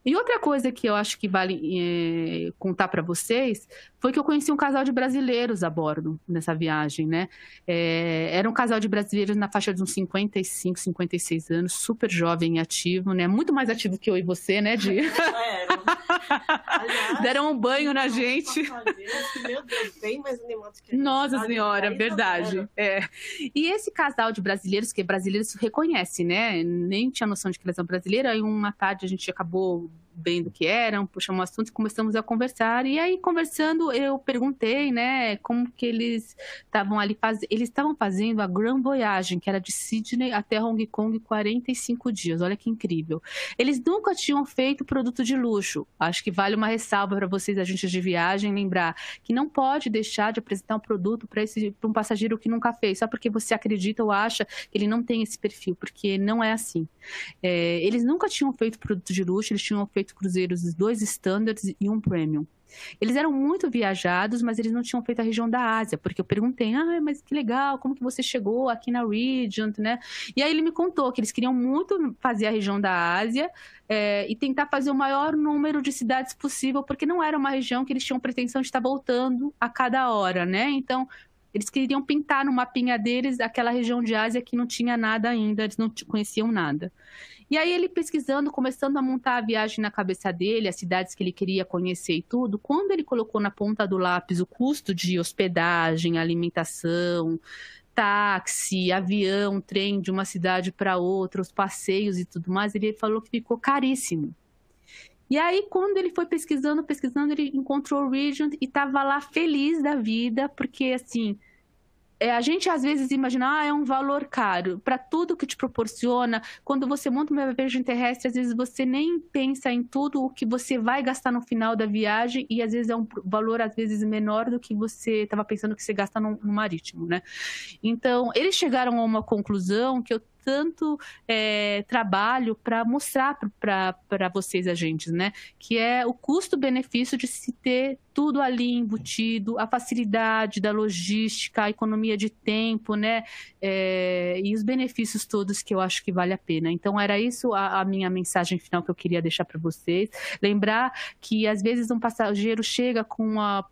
E outra coisa que eu acho que vale contar para vocês foi que eu conheci um casal de brasileiros a bordo nessa viagem, né? Era um casal de brasileiros na faixa de uns 55, 56 anos, super jovem e ativo, né? Muito mais ativo que eu e você, né, Di? Aliás, deram um banho na gente. Meu Deus, bem mais animados que a gente. Nossa Senhora, verdade. E esse casal de brasileiros, que brasileiros reconhece, né? Nem tinha noção de que eles são brasileiros. Aí uma tarde a gente acabou vendo o que eram, puxamos um assunto e começamos a conversar. E aí, conversando, eu perguntei, né, como que eles estavam ali fazendo. Eles estavam fazendo a Grand Voyage, que era de Sydney até Hong Kong, 45 dias. Olha que incrível. Eles nunca tinham feito produto de luxo. Acho que vale uma ressalva para vocês, agentes de viagem, lembrar que não pode deixar de apresentar um produto para um passageiro que nunca fez, só porque você acredita ou acha que ele não tem esse perfil, porque não é assim. Eles nunca tinham feito produto de luxo, eles tinham feito cruzeiros 2 standards e 1 premium. Eles eram muito viajados, mas eles não tinham feito a região da Ásia, porque eu perguntei, mas que legal, como que você chegou aqui na Regent, né? E aí ele me contou que eles queriam muito fazer a região da Ásia e tentar fazer o maior número de cidades possível, porque não era uma região que eles tinham pretensão de estar voltando a cada hora, né? Então, Eles queriam pintar no mapinha deles aquela região de Ásia que não tinha nada ainda, eles não conheciam nada. E aí ele pesquisando, começando a montar a viagem na cabeça dele, as cidades que ele queria conhecer e tudo, quando ele colocou na ponta do lápis o custo de hospedagem, alimentação, táxi, avião, trem de uma cidade para outra, os passeios e tudo mais, ele falou que ficou caríssimo. E aí, quando ele foi pesquisando, ele encontrou o Regent e estava lá feliz da vida, porque assim... a gente às vezes imagina, é um valor caro, para tudo que te proporciona. Quando você monta uma viagem terrestre, às vezes você nem pensa em tudo o que você vai gastar no final da viagem, e às vezes é um valor às vezes menor do que você estava pensando que você gasta no marítimo, né? Então, eles chegaram a uma conclusão que eu tanto trabalho para mostrar para vocês, agentes, né? Que é o custo-benefício de se ter tudo ali embutido, a facilidade da logística, a economia de tempo, né? E os benefícios todos que eu acho que vale a pena. Então, era isso a minha mensagem final que eu queria deixar para vocês. Lembrar que, às vezes, um passageiro chega com uma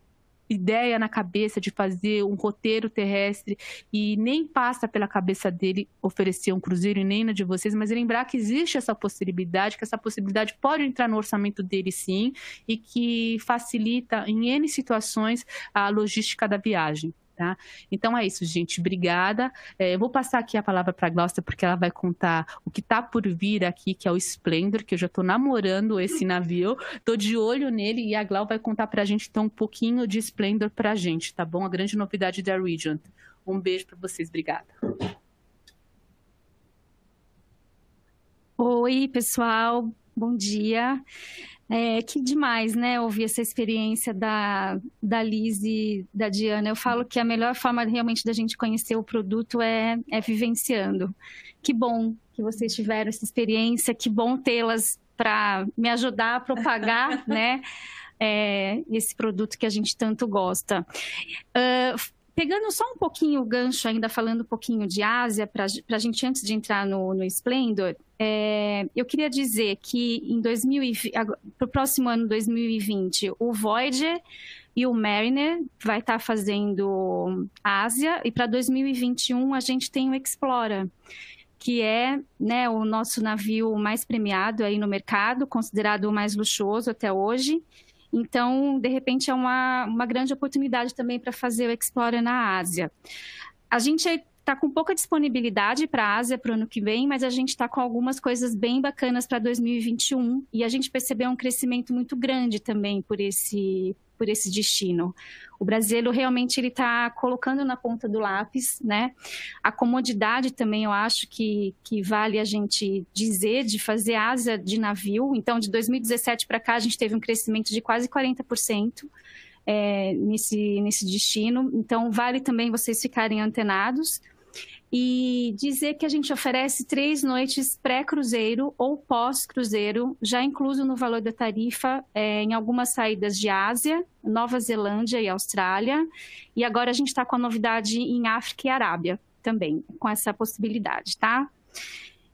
ideia na cabeça de fazer um roteiro terrestre e nem passa pela cabeça dele oferecer um cruzeiro e nem na de vocês, mas lembrar que existe essa possibilidade, que essa possibilidade pode entrar no orçamento dele sim, e que facilita em N situações a logística da viagem. Tá? Então é isso, gente. Obrigada. Eu vou passar aqui a palavra para a Glaucia, porque ela vai contar o que está por vir aqui, que é o Splendor, que eu já estou namorando esse navio, estou de olho nele, e a Glau vai contar para a gente então um pouquinho de Splendor para a gente, tá bom? A grande novidade da Regent. Um beijo para vocês. Obrigada. Oi, pessoal. Bom dia. Que demais, né, ouvir essa experiência da Liz e da Diana. Eu falo que a melhor forma realmente da gente conhecer o produto é vivenciando. Que bom que vocês tiveram essa experiência, que bom tê-las para me ajudar a propagar, né, esse produto que a gente tanto gosta. Pegando só um pouquinho o gancho, ainda falando um pouquinho de Ásia, para a gente, antes de entrar no Splendor, eu queria dizer que para o próximo ano, 2020, o Voyager e o Mariner vai estar fazendo Ásia, e para 2021 a gente tem o Explorer, que é, né, o nosso navio mais premiado aí no mercado, considerado o mais luxuoso até hoje. Então, de repente, é uma grande oportunidade também para fazer o Explorer na Ásia. A gente está com pouca disponibilidade para a Ásia para o ano que vem, mas a gente está com algumas coisas bem bacanas para 2021, e a gente percebeu um crescimento muito grande também por esse destino. O brasileiro realmente ele está colocando na ponta do lápis, né? A comodidade também eu acho que vale a gente dizer, de fazer Ásia de navio. Então, de 2017 para cá, a gente teve um crescimento de quase 40% nesse destino. Então, vale também vocês ficarem antenados. E dizer que a gente oferece 3 noites pré-cruzeiro ou pós-cruzeiro, já incluso no valor da tarifa, em algumas saídas de Ásia, Nova Zelândia e Austrália. E agora a gente está com a novidade em África e Arábia também, com essa possibilidade, tá?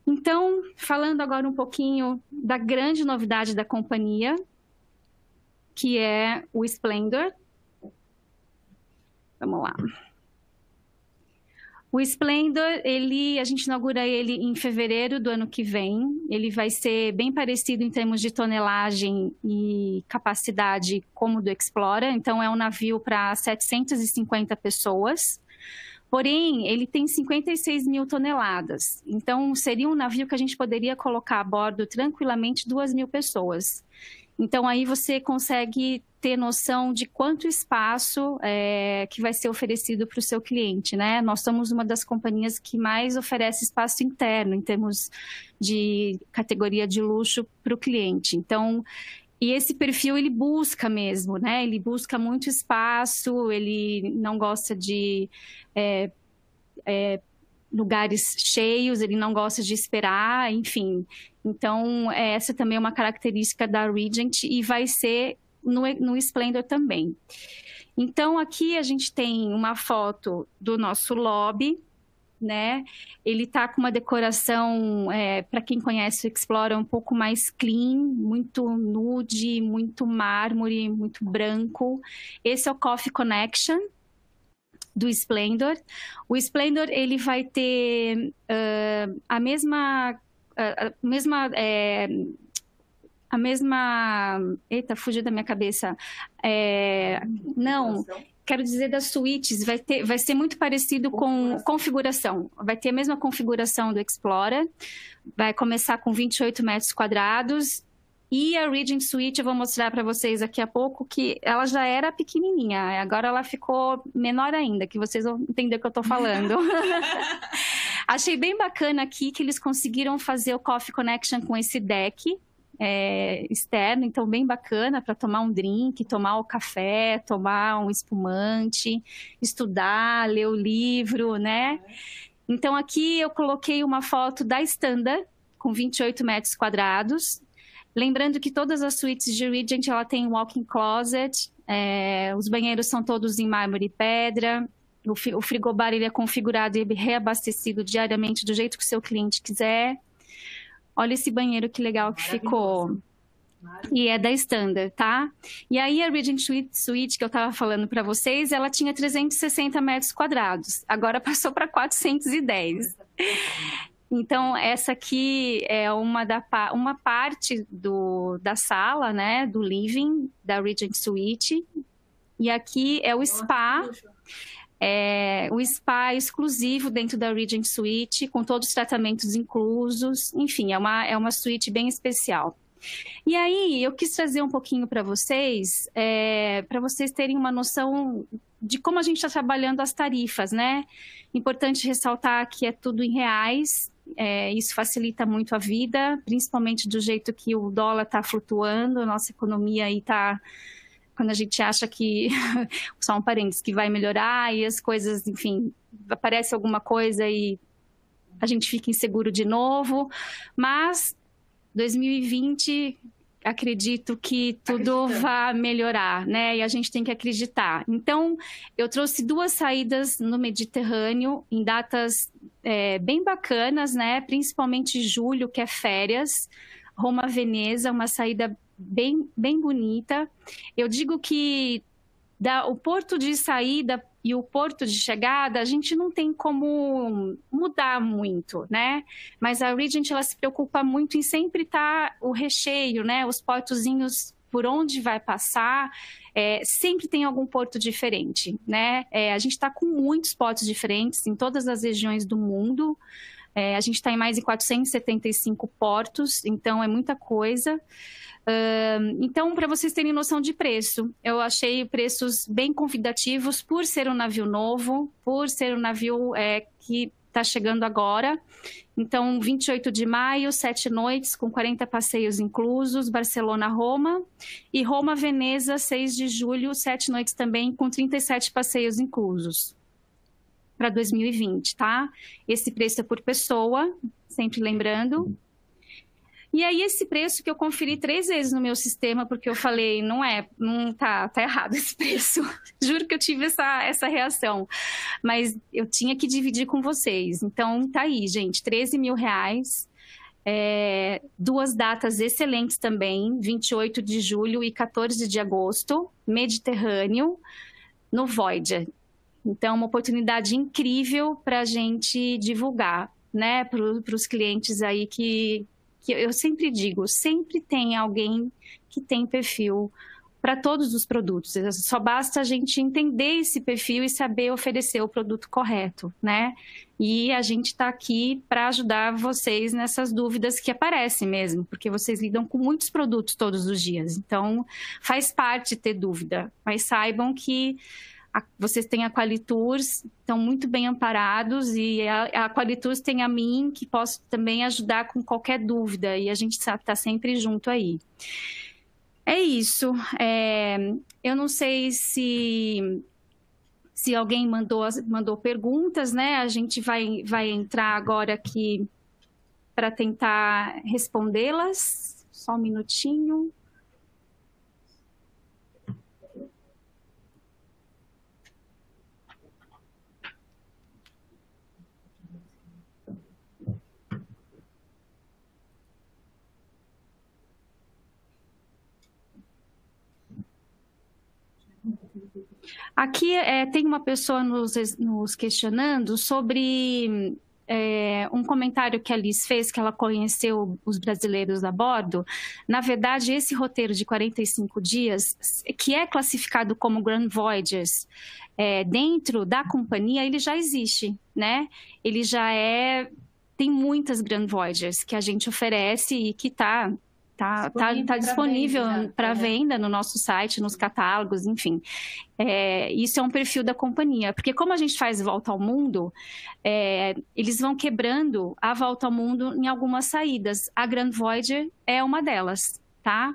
Então, falando agora um pouquinho da grande novidade da companhia, que é o Splendor. Vamos lá. O Splendor, a gente inaugura ele em fevereiro do ano que vem. Ele vai ser bem parecido em termos de tonelagem e capacidade como o do Explorer. Então, é um navio para 750 pessoas. Porém, ele tem 56 mil toneladas. Então, seria um navio que a gente poderia colocar a bordo tranquilamente 2.000 pessoas. Então, aí você consegue ter noção de quanto espaço que vai ser oferecido para o seu cliente, né? Nós somos uma das companhias que mais oferece espaço interno, em termos de categoria de luxo para o cliente. Então, e esse perfil, ele busca mesmo, né? Ele busca muito espaço, ele não gosta de lugares cheios, ele não gosta de esperar, enfim. Então, essa também é uma característica da Regent e vai ser no Splendor também. Então, aqui a gente tem uma foto do nosso lobby, né? Ele tá com uma decoração, para quem conhece o Explorer, um pouco mais clean, muito nude, muito mármore, muito branco. Esse é o Coffee Connection. do Splendor. O Splendor, ele vai ter a mesma... Eita, fugiu da minha cabeça. Não, quero dizer das suítes, vai ser muito parecido com configuração. Vai ter a mesma configuração do Explorer. Vai começar com 28 metros quadrados. E a Regent Suite, eu vou mostrar para vocês daqui a pouco, que ela já era pequenininha. Agora ela ficou menor ainda, que vocês vão entender o que eu estou falando. Achei bem bacana aqui que eles conseguiram fazer o Coffee Connection com esse deck externo, então bem bacana para tomar um drink, tomar o café, tomar um espumante, estudar, ler o livro, né? Então aqui eu coloquei uma foto da Standard, com 28 metros quadrados. Lembrando que todas as suítes de Regent, ela tem walk-in closet, os banheiros são todos em mármore e pedra, o frigobar ele é configurado e reabastecido diariamente do jeito que o seu cliente quiser. Olha esse banheiro que legal que ficou. E é da Standard, tá? E aí a Regent Suite que eu tava falando para vocês, ela tinha 360 metros quadrados, agora passou para 410. Então, essa aqui é uma parte da sala, né, do living da Regent Suite. E aqui é o spa, o spa exclusivo dentro da Regent Suite, com todos os tratamentos inclusos. Enfim, é uma suíte bem especial. E aí, eu quis trazer um pouquinho para vocês terem uma noção de como a gente está trabalhando as tarifas, né? Importante ressaltar que é tudo em reais. Isso facilita muito a vida, principalmente do jeito que o dólar está flutuando, a nossa economia aí está, quando a gente acha que, só um parênteses, que vai melhorar e as coisas, enfim, aparece alguma coisa e a gente fica inseguro de novo, mas 2020... acredito que tudo vai melhorar, né? E a gente tem que acreditar. Então, eu trouxe 2 saídas no Mediterrâneo, em datas bem bacanas, né? Principalmente julho, que é férias. Roma-Veneza, uma saída bem, bem bonita. Eu digo que o porto de saída e o porto de chegada, a gente não tem como mudar muito, né? Mas a Regent, ela se preocupa muito em sempre estar o recheio, né? Os portozinhos por onde vai passar, sempre tem algum porto diferente, né? A gente está com muitos portos diferentes em todas as regiões do mundo. A gente está em mais de 475 portos, então é muita coisa. Então, para vocês terem noção de preço, eu achei preços bem convidativos por ser um navio novo, por ser um navio que está chegando agora. Então, 28 de maio, 7 noites, com 40 passeios inclusos, Barcelona-Roma. E Roma-Veneza, 6 de julho, 7 noites também, com 37 passeios inclusos. Para 2020, tá? Esse preço é por pessoa, sempre lembrando. E aí esse preço que eu conferi 3 vezes no meu sistema, porque eu falei, não tá errado esse preço. Juro que eu tive essa reação. Mas eu tinha que dividir com vocês. Então tá aí, gente, R$13.000. 2 datas excelentes também, 28 de julho e 14 de agosto, Mediterrâneo, no Voyager. Então, uma oportunidade incrível para a gente divulgar, né, para os clientes aí que eu sempre digo, sempre tem alguém que tem perfil para todos os produtos. Só basta a gente entender esse perfil e saber oferecer o produto correto, né? E a gente está aqui para ajudar vocês nessas dúvidas que aparecem mesmo, porque vocês lidam com muitos produtos todos os dias. Então, faz parte ter dúvida, mas saibam que vocês têm a Qualitours, estão muito bem amparados, e a Qualitours tem a mim, que posso também ajudar com qualquer dúvida, e a gente está sempre junto aí. É isso. Eu não sei se alguém mandou perguntas, né? A gente vai entrar agora aqui para tentar respondê-las. Só um minutinho. Aqui tem uma pessoa nos questionando sobre um comentário que a Liz fez, que ela conheceu os brasileiros a bordo. Na verdade, esse roteiro de 45 dias, que é classificado como Grand Voyages, dentro da companhia, ele já existe, né? Ele já tem muitas Grand Voyages que a gente oferece e que está disponível para venda no nosso site, nos catálogos, enfim. Isso é um perfil da companhia, porque como a gente faz volta ao mundo, eles vão quebrando a volta ao mundo em algumas saídas. A Grand Voyager é uma delas, tá?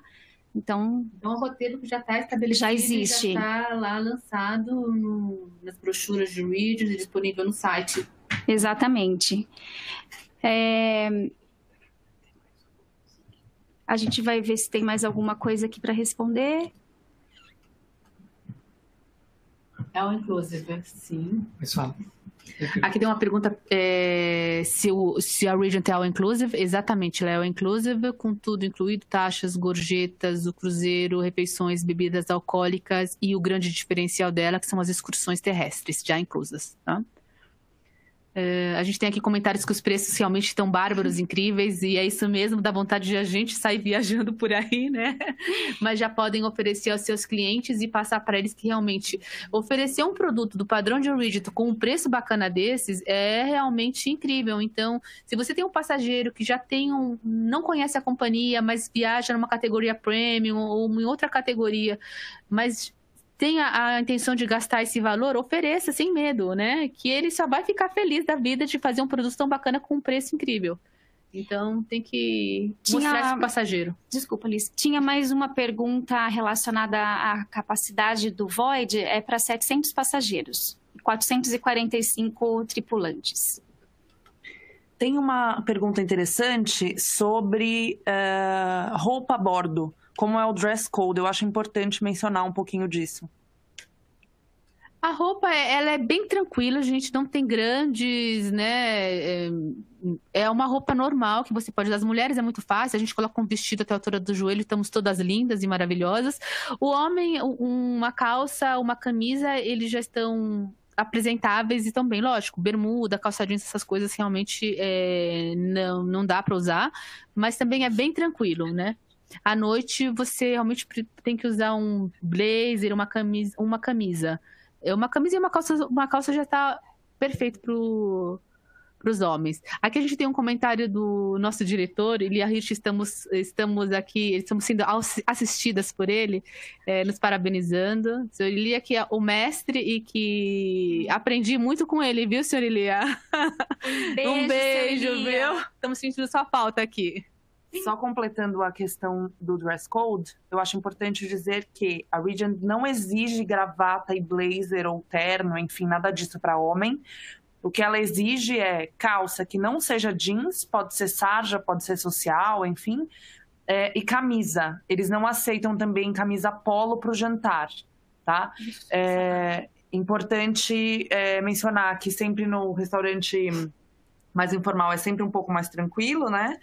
Então, é um roteiro que já está estabelecido, já existe. Já está lá lançado nas brochuras de Regions e disponível no site. Exatamente. A gente vai ver se tem mais alguma coisa aqui para responder. All inclusive, sim. Pessoal. Aqui tem uma pergunta, se a Region é all inclusive. Exatamente, ela é all inclusive, com tudo incluído, taxas, gorjetas, o cruzeiro, refeições, bebidas alcoólicas e o grande diferencial dela, que são as excursões terrestres, já inclusas, tá? A gente tem aqui comentários que os preços realmente estão bárbaros, incríveis, e é isso mesmo, dá vontade de a gente sair viajando por aí, né? Mas já podem oferecer aos seus clientes e passar para eles que realmente oferecer um produto do padrão de Origin com um preço bacana desses é realmente incrível. Então, se você tem um passageiro que já não conhece a companhia, mas viaja numa categoria premium ou em outra categoria, mas tem a intenção de gastar esse valor, ofereça sem medo, né? Que ele só vai ficar feliz da vida de fazer um produto tão bacana com um preço incrível. Então, tem que mostrar isso pro passageiro. Desculpa, Liz. Tinha mais uma pergunta relacionada à capacidade do Void, para 700 passageiros, 445 tripulantes. Tem uma pergunta interessante sobre roupa a bordo. Como é o dress code? Eu acho importante mencionar um pouquinho disso. A roupa, ela é bem tranquila, a gente não tem grandes, né? É uma roupa normal que você pode usar. As mulheres é muito fácil, a gente coloca um vestido até a altura do joelho, estamos todas lindas e maravilhosas. O homem, uma calça, uma camisa, eles já estão apresentáveis e também, lógico, bermuda, calça jeans, essas coisas realmente não dá para usar, mas também é bem tranquilo, né? À noite, você realmente tem que usar um blazer, uma camisa. Uma camisa e uma calça já está perfeito para os homens. Aqui a gente tem um comentário do nosso diretor, ele e a Rich estamos aqui, estamos sendo assistidas por ele, nos parabenizando. Senhor Ilia, que é o mestre e que aprendi muito com ele, viu, senhor Ilia? Um beijo, viu? Estamos sentindo sua falta aqui. Só completando a questão do dress code, eu acho importante dizer que a Regent não exige gravata e blazer ou terno, enfim, nada disso para homem. O que ela exige é calça que não seja jeans, pode ser sarja, pode ser social, enfim, e camisa. Eles não aceitam também camisa polo para o jantar, tá? Importante mencionar que sempre no restaurante mais informal é sempre um pouco mais tranquilo, né?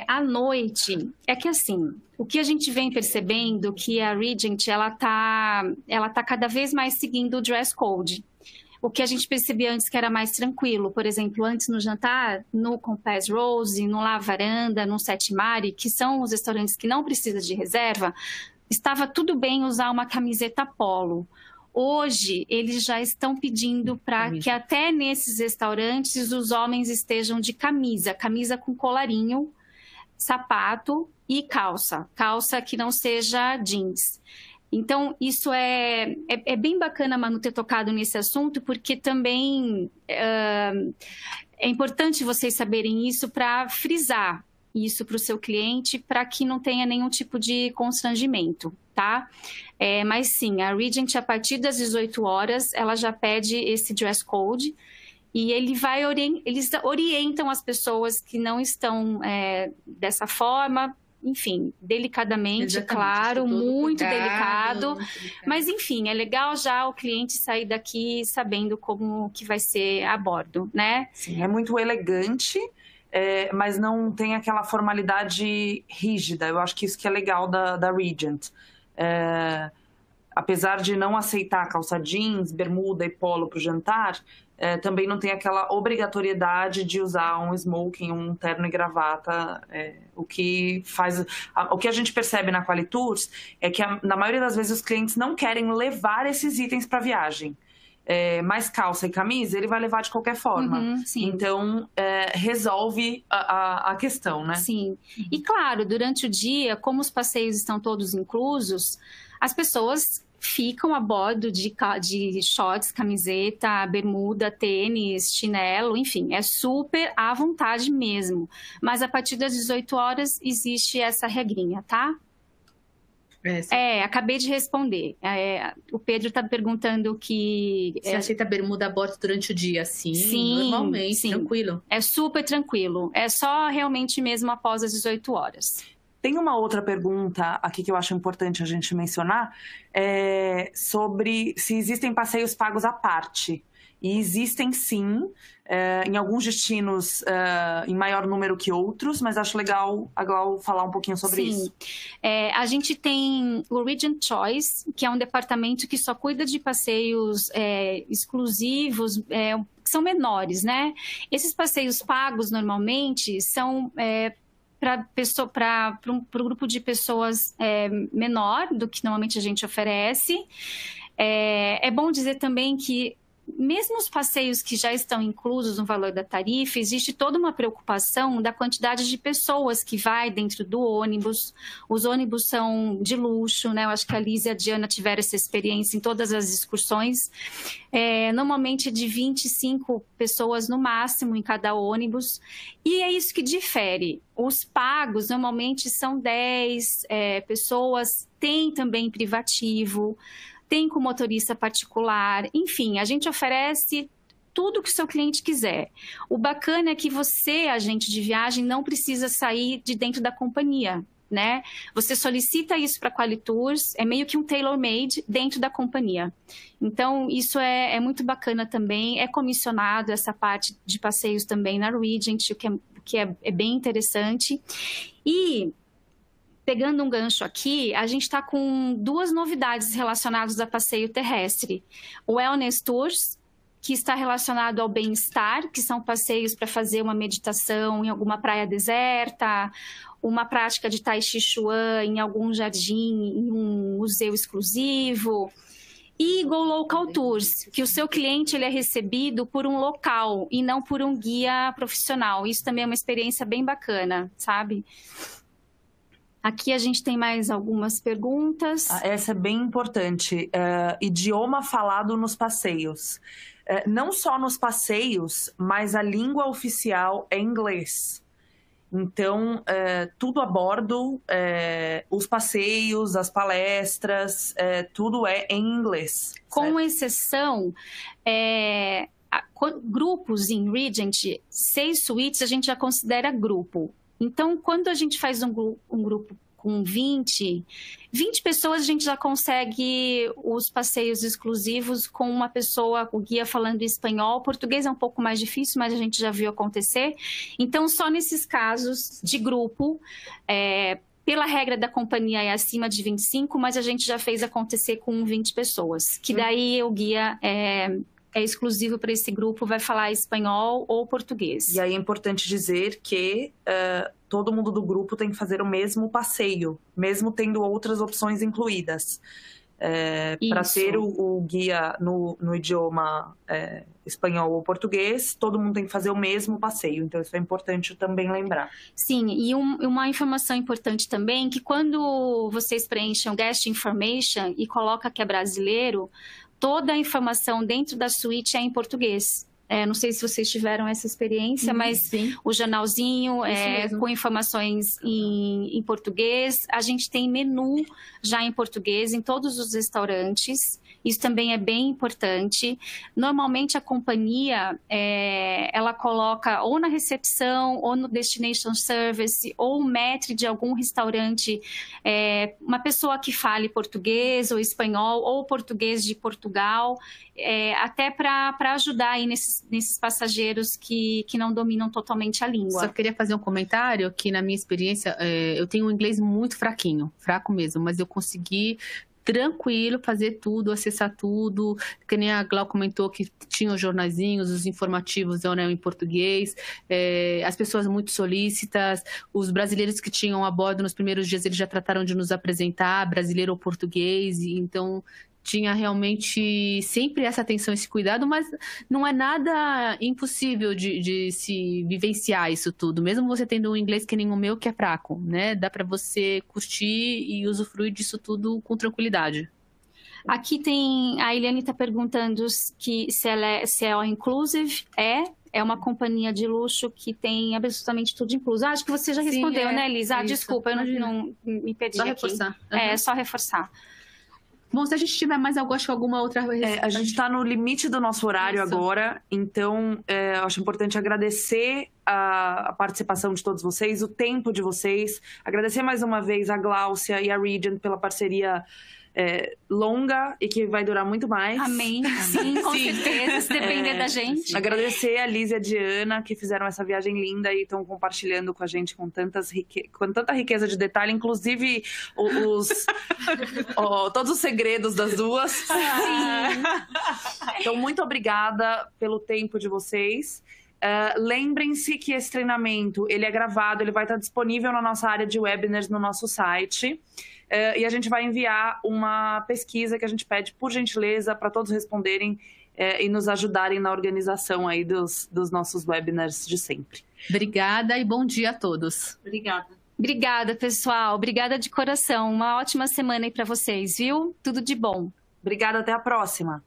À noite, é que assim, o que a gente vem percebendo que a Regent, ela tá cada vez mais seguindo o dress code. O que a gente percebia antes que era mais tranquilo, por exemplo, antes no jantar, no Compass Rose, no La Varanda, no Sete Mare, que são os restaurantes que não precisam de reserva, estava tudo bem usar uma camiseta polo. Hoje, eles já estão pedindo para que até nesses restaurantes os homens estejam de camisa com colarinho, sapato e calça que não seja jeans. Então, isso é bem bacana, Manu, ter tocado nesse assunto, porque também é importante vocês saberem isso para frisar isso para o seu cliente, para que não tenha nenhum tipo de constrangimento, tá? Mas sim, a Regent, a partir das 18 horas, ela já pede esse dress code e eles orientam as pessoas que não estão dessa forma, enfim, delicadamente, exatamente, claro, muito delicado. Mas, enfim, é legal já o cliente sair daqui sabendo como que vai ser a bordo, né? Sim, é muito elegante. mas não tem aquela formalidade rígida. Eu acho que isso que é legal da Regent. Apesar de não aceitar calça jeans, bermuda e polo para o jantar, também não tem aquela obrigatoriedade de usar um smoking, um terno e gravata. O que a gente percebe na Qualitours é que, na maioria das vezes, os clientes não querem levar esses itens para a viagem. Mais calça e camisa, ele vai levar de qualquer forma. Então, resolve a questão, né? Sim. E, claro, durante o dia, como os passeios estão todos inclusos, as pessoas ficam a bordo de shorts, camiseta, bermuda, tênis, chinelo, enfim, é super à vontade mesmo. Mas a partir das 18 horas existe essa regrinha, tá? Acabei de responder. O Pedro está perguntando que... Você aceita bermuda a bordo durante o dia? Sim, normalmente, sim. Tranquilo. É super tranquilo. É só realmente mesmo após as 18 horas. Tem uma outra pergunta aqui que eu acho importante a gente mencionar, sobre se existem passeios pagos à parte. E existem sim, em alguns destinos em maior número que outros, mas acho legal falar um pouquinho sobre isso. A gente tem o Regent Choice, que é um departamento que só cuida de passeios exclusivos, que são menores, né? Esses passeios pagos, normalmente, são... para um grupo de pessoas menor do que normalmente a gente oferece. É bom dizer também que, mesmo os passeios que já estão inclusos no valor da tarifa, existe toda uma preocupação da quantidade de pessoas que vai dentro do ônibus. Os ônibus são de luxo, né? Eu acho que a Liz e a Diana tiveram essa experiência em todas as excursões. Normalmente de 25 pessoas no máximo em cada ônibus. E é isso que difere. Os pagos normalmente são 10 pessoas, tem também privativo, tem com motorista particular, enfim, a gente oferece tudo que o seu cliente quiser. O bacana é que você, agente de viagem, não precisa sair de dentro da companhia, né? Você solicita isso para a Qualitours, é meio que um tailor-made dentro da companhia. Então, isso é muito bacana também, é comissionado essa parte de passeios também na Regent, o que é bem interessante. E... pegando um gancho aqui, a gente está com 2 novidades relacionadas a passeio terrestre. O Wellness Tours, que está relacionado ao bem-estar, que são passeios para fazer uma meditação em alguma praia deserta, uma prática de Tai Chi Chuan em algum jardim, em um museu exclusivo. E Go Local Tours, que o seu cliente ele é recebido por um local e não por um guia profissional. Isso também é uma experiência bem bacana, sabe? Aqui a gente tem mais algumas perguntas. Essa é bem importante. Idioma falado nos passeios. Não só nos passeios, mas a língua oficial é inglês. Então, tudo a bordo, os passeios, as palestras, tudo é em inglês. Com exceção... grupos em Regent, 6 suítes a gente já considera grupo. Então, quando a gente faz um grupo com 20 pessoas, a gente já consegue os passeios exclusivos com uma pessoa, o guia falando espanhol. Português é um pouco mais difícil, mas a gente já viu acontecer. Então, só nesses casos de grupo, pela regra da companhia é acima de 25, mas a gente já fez acontecer com 20 pessoas. Que daí o guia é exclusivo para esse grupo, vai falar espanhol ou português. E aí é importante dizer que todo mundo do grupo tem que fazer o mesmo passeio, mesmo tendo outras opções incluídas. Para ter o guia no idioma espanhol ou português, todo mundo tem que fazer o mesmo passeio. Então, isso é importante também lembrar. Sim, e uma informação importante também, que quando vocês preenchem o Guest Information e coloca que é brasileiro, toda a informação dentro da suíte é em português. Não sei se vocês tiveram essa experiência, mas sim. O jornalzinho com informações em português. A gente tem menu já em português em todos os restaurantes. Isso também é bem importante. Normalmente a companhia, ela coloca ou na recepção, ou no Destination Service, ou o maître de algum restaurante, uma pessoa que fale português ou espanhol, ou português de Portugal, até para ajudar aí nesses passageiros que não dominam totalmente a língua. Só queria fazer um comentário que, na minha experiência, eu tenho um inglês muito fraquinho, fraco mesmo, mas eu consegui tranquilo fazer tudo, acessar tudo, que nem a Glau comentou que tinha os jornaizinhos, os informativos em português, as pessoas muito solícitas, os brasileiros que tinham a bordo nos primeiros dias, eles já trataram de nos apresentar, brasileiro ou português, e então tinha realmente sempre essa atenção, esse cuidado, mas não é nada impossível de se vivenciar isso tudo, mesmo você tendo um inglês que nem o meu, que é fraco, né? Dá para você curtir e usufruir disso tudo com tranquilidade. Aqui a Eliane está perguntando se é all inclusive. É uma companhia de luxo que tem absolutamente tudo incluso. Acho que você já respondeu, né, Elisa? Desculpa, eu não me perdi só aqui. Reforçar. Só reforçar. Bom, se a gente tiver mais alguma outra... a gente está no limite do nosso horário agora, então eu acho importante agradecer a participação de todos vocês, o tempo de vocês, agradecer mais uma vez a Gláucia e a Regent pela parceria longa e que vai durar muito mais. Amém. Sim, com certeza, se depender da gente. Agradecer a Liz e a Diana, que fizeram essa viagem linda e estão compartilhando com a gente com tanta riqueza de detalhe, inclusive todos os segredos das duas. Sim. Então, muito obrigada pelo tempo de vocês. Lembrem-se que esse treinamento ele é gravado, ele vai estar disponível na nossa área de webinars no nosso site. E a gente vai enviar uma pesquisa que a gente pede, por gentileza, para todos responderem e nos ajudarem na organização aí dos nossos webinars de sempre. Obrigada e bom dia a todos. Obrigada, pessoal. Obrigada de coração. Uma ótima semana aí para vocês, viu? Tudo de bom. Obrigada, até a próxima.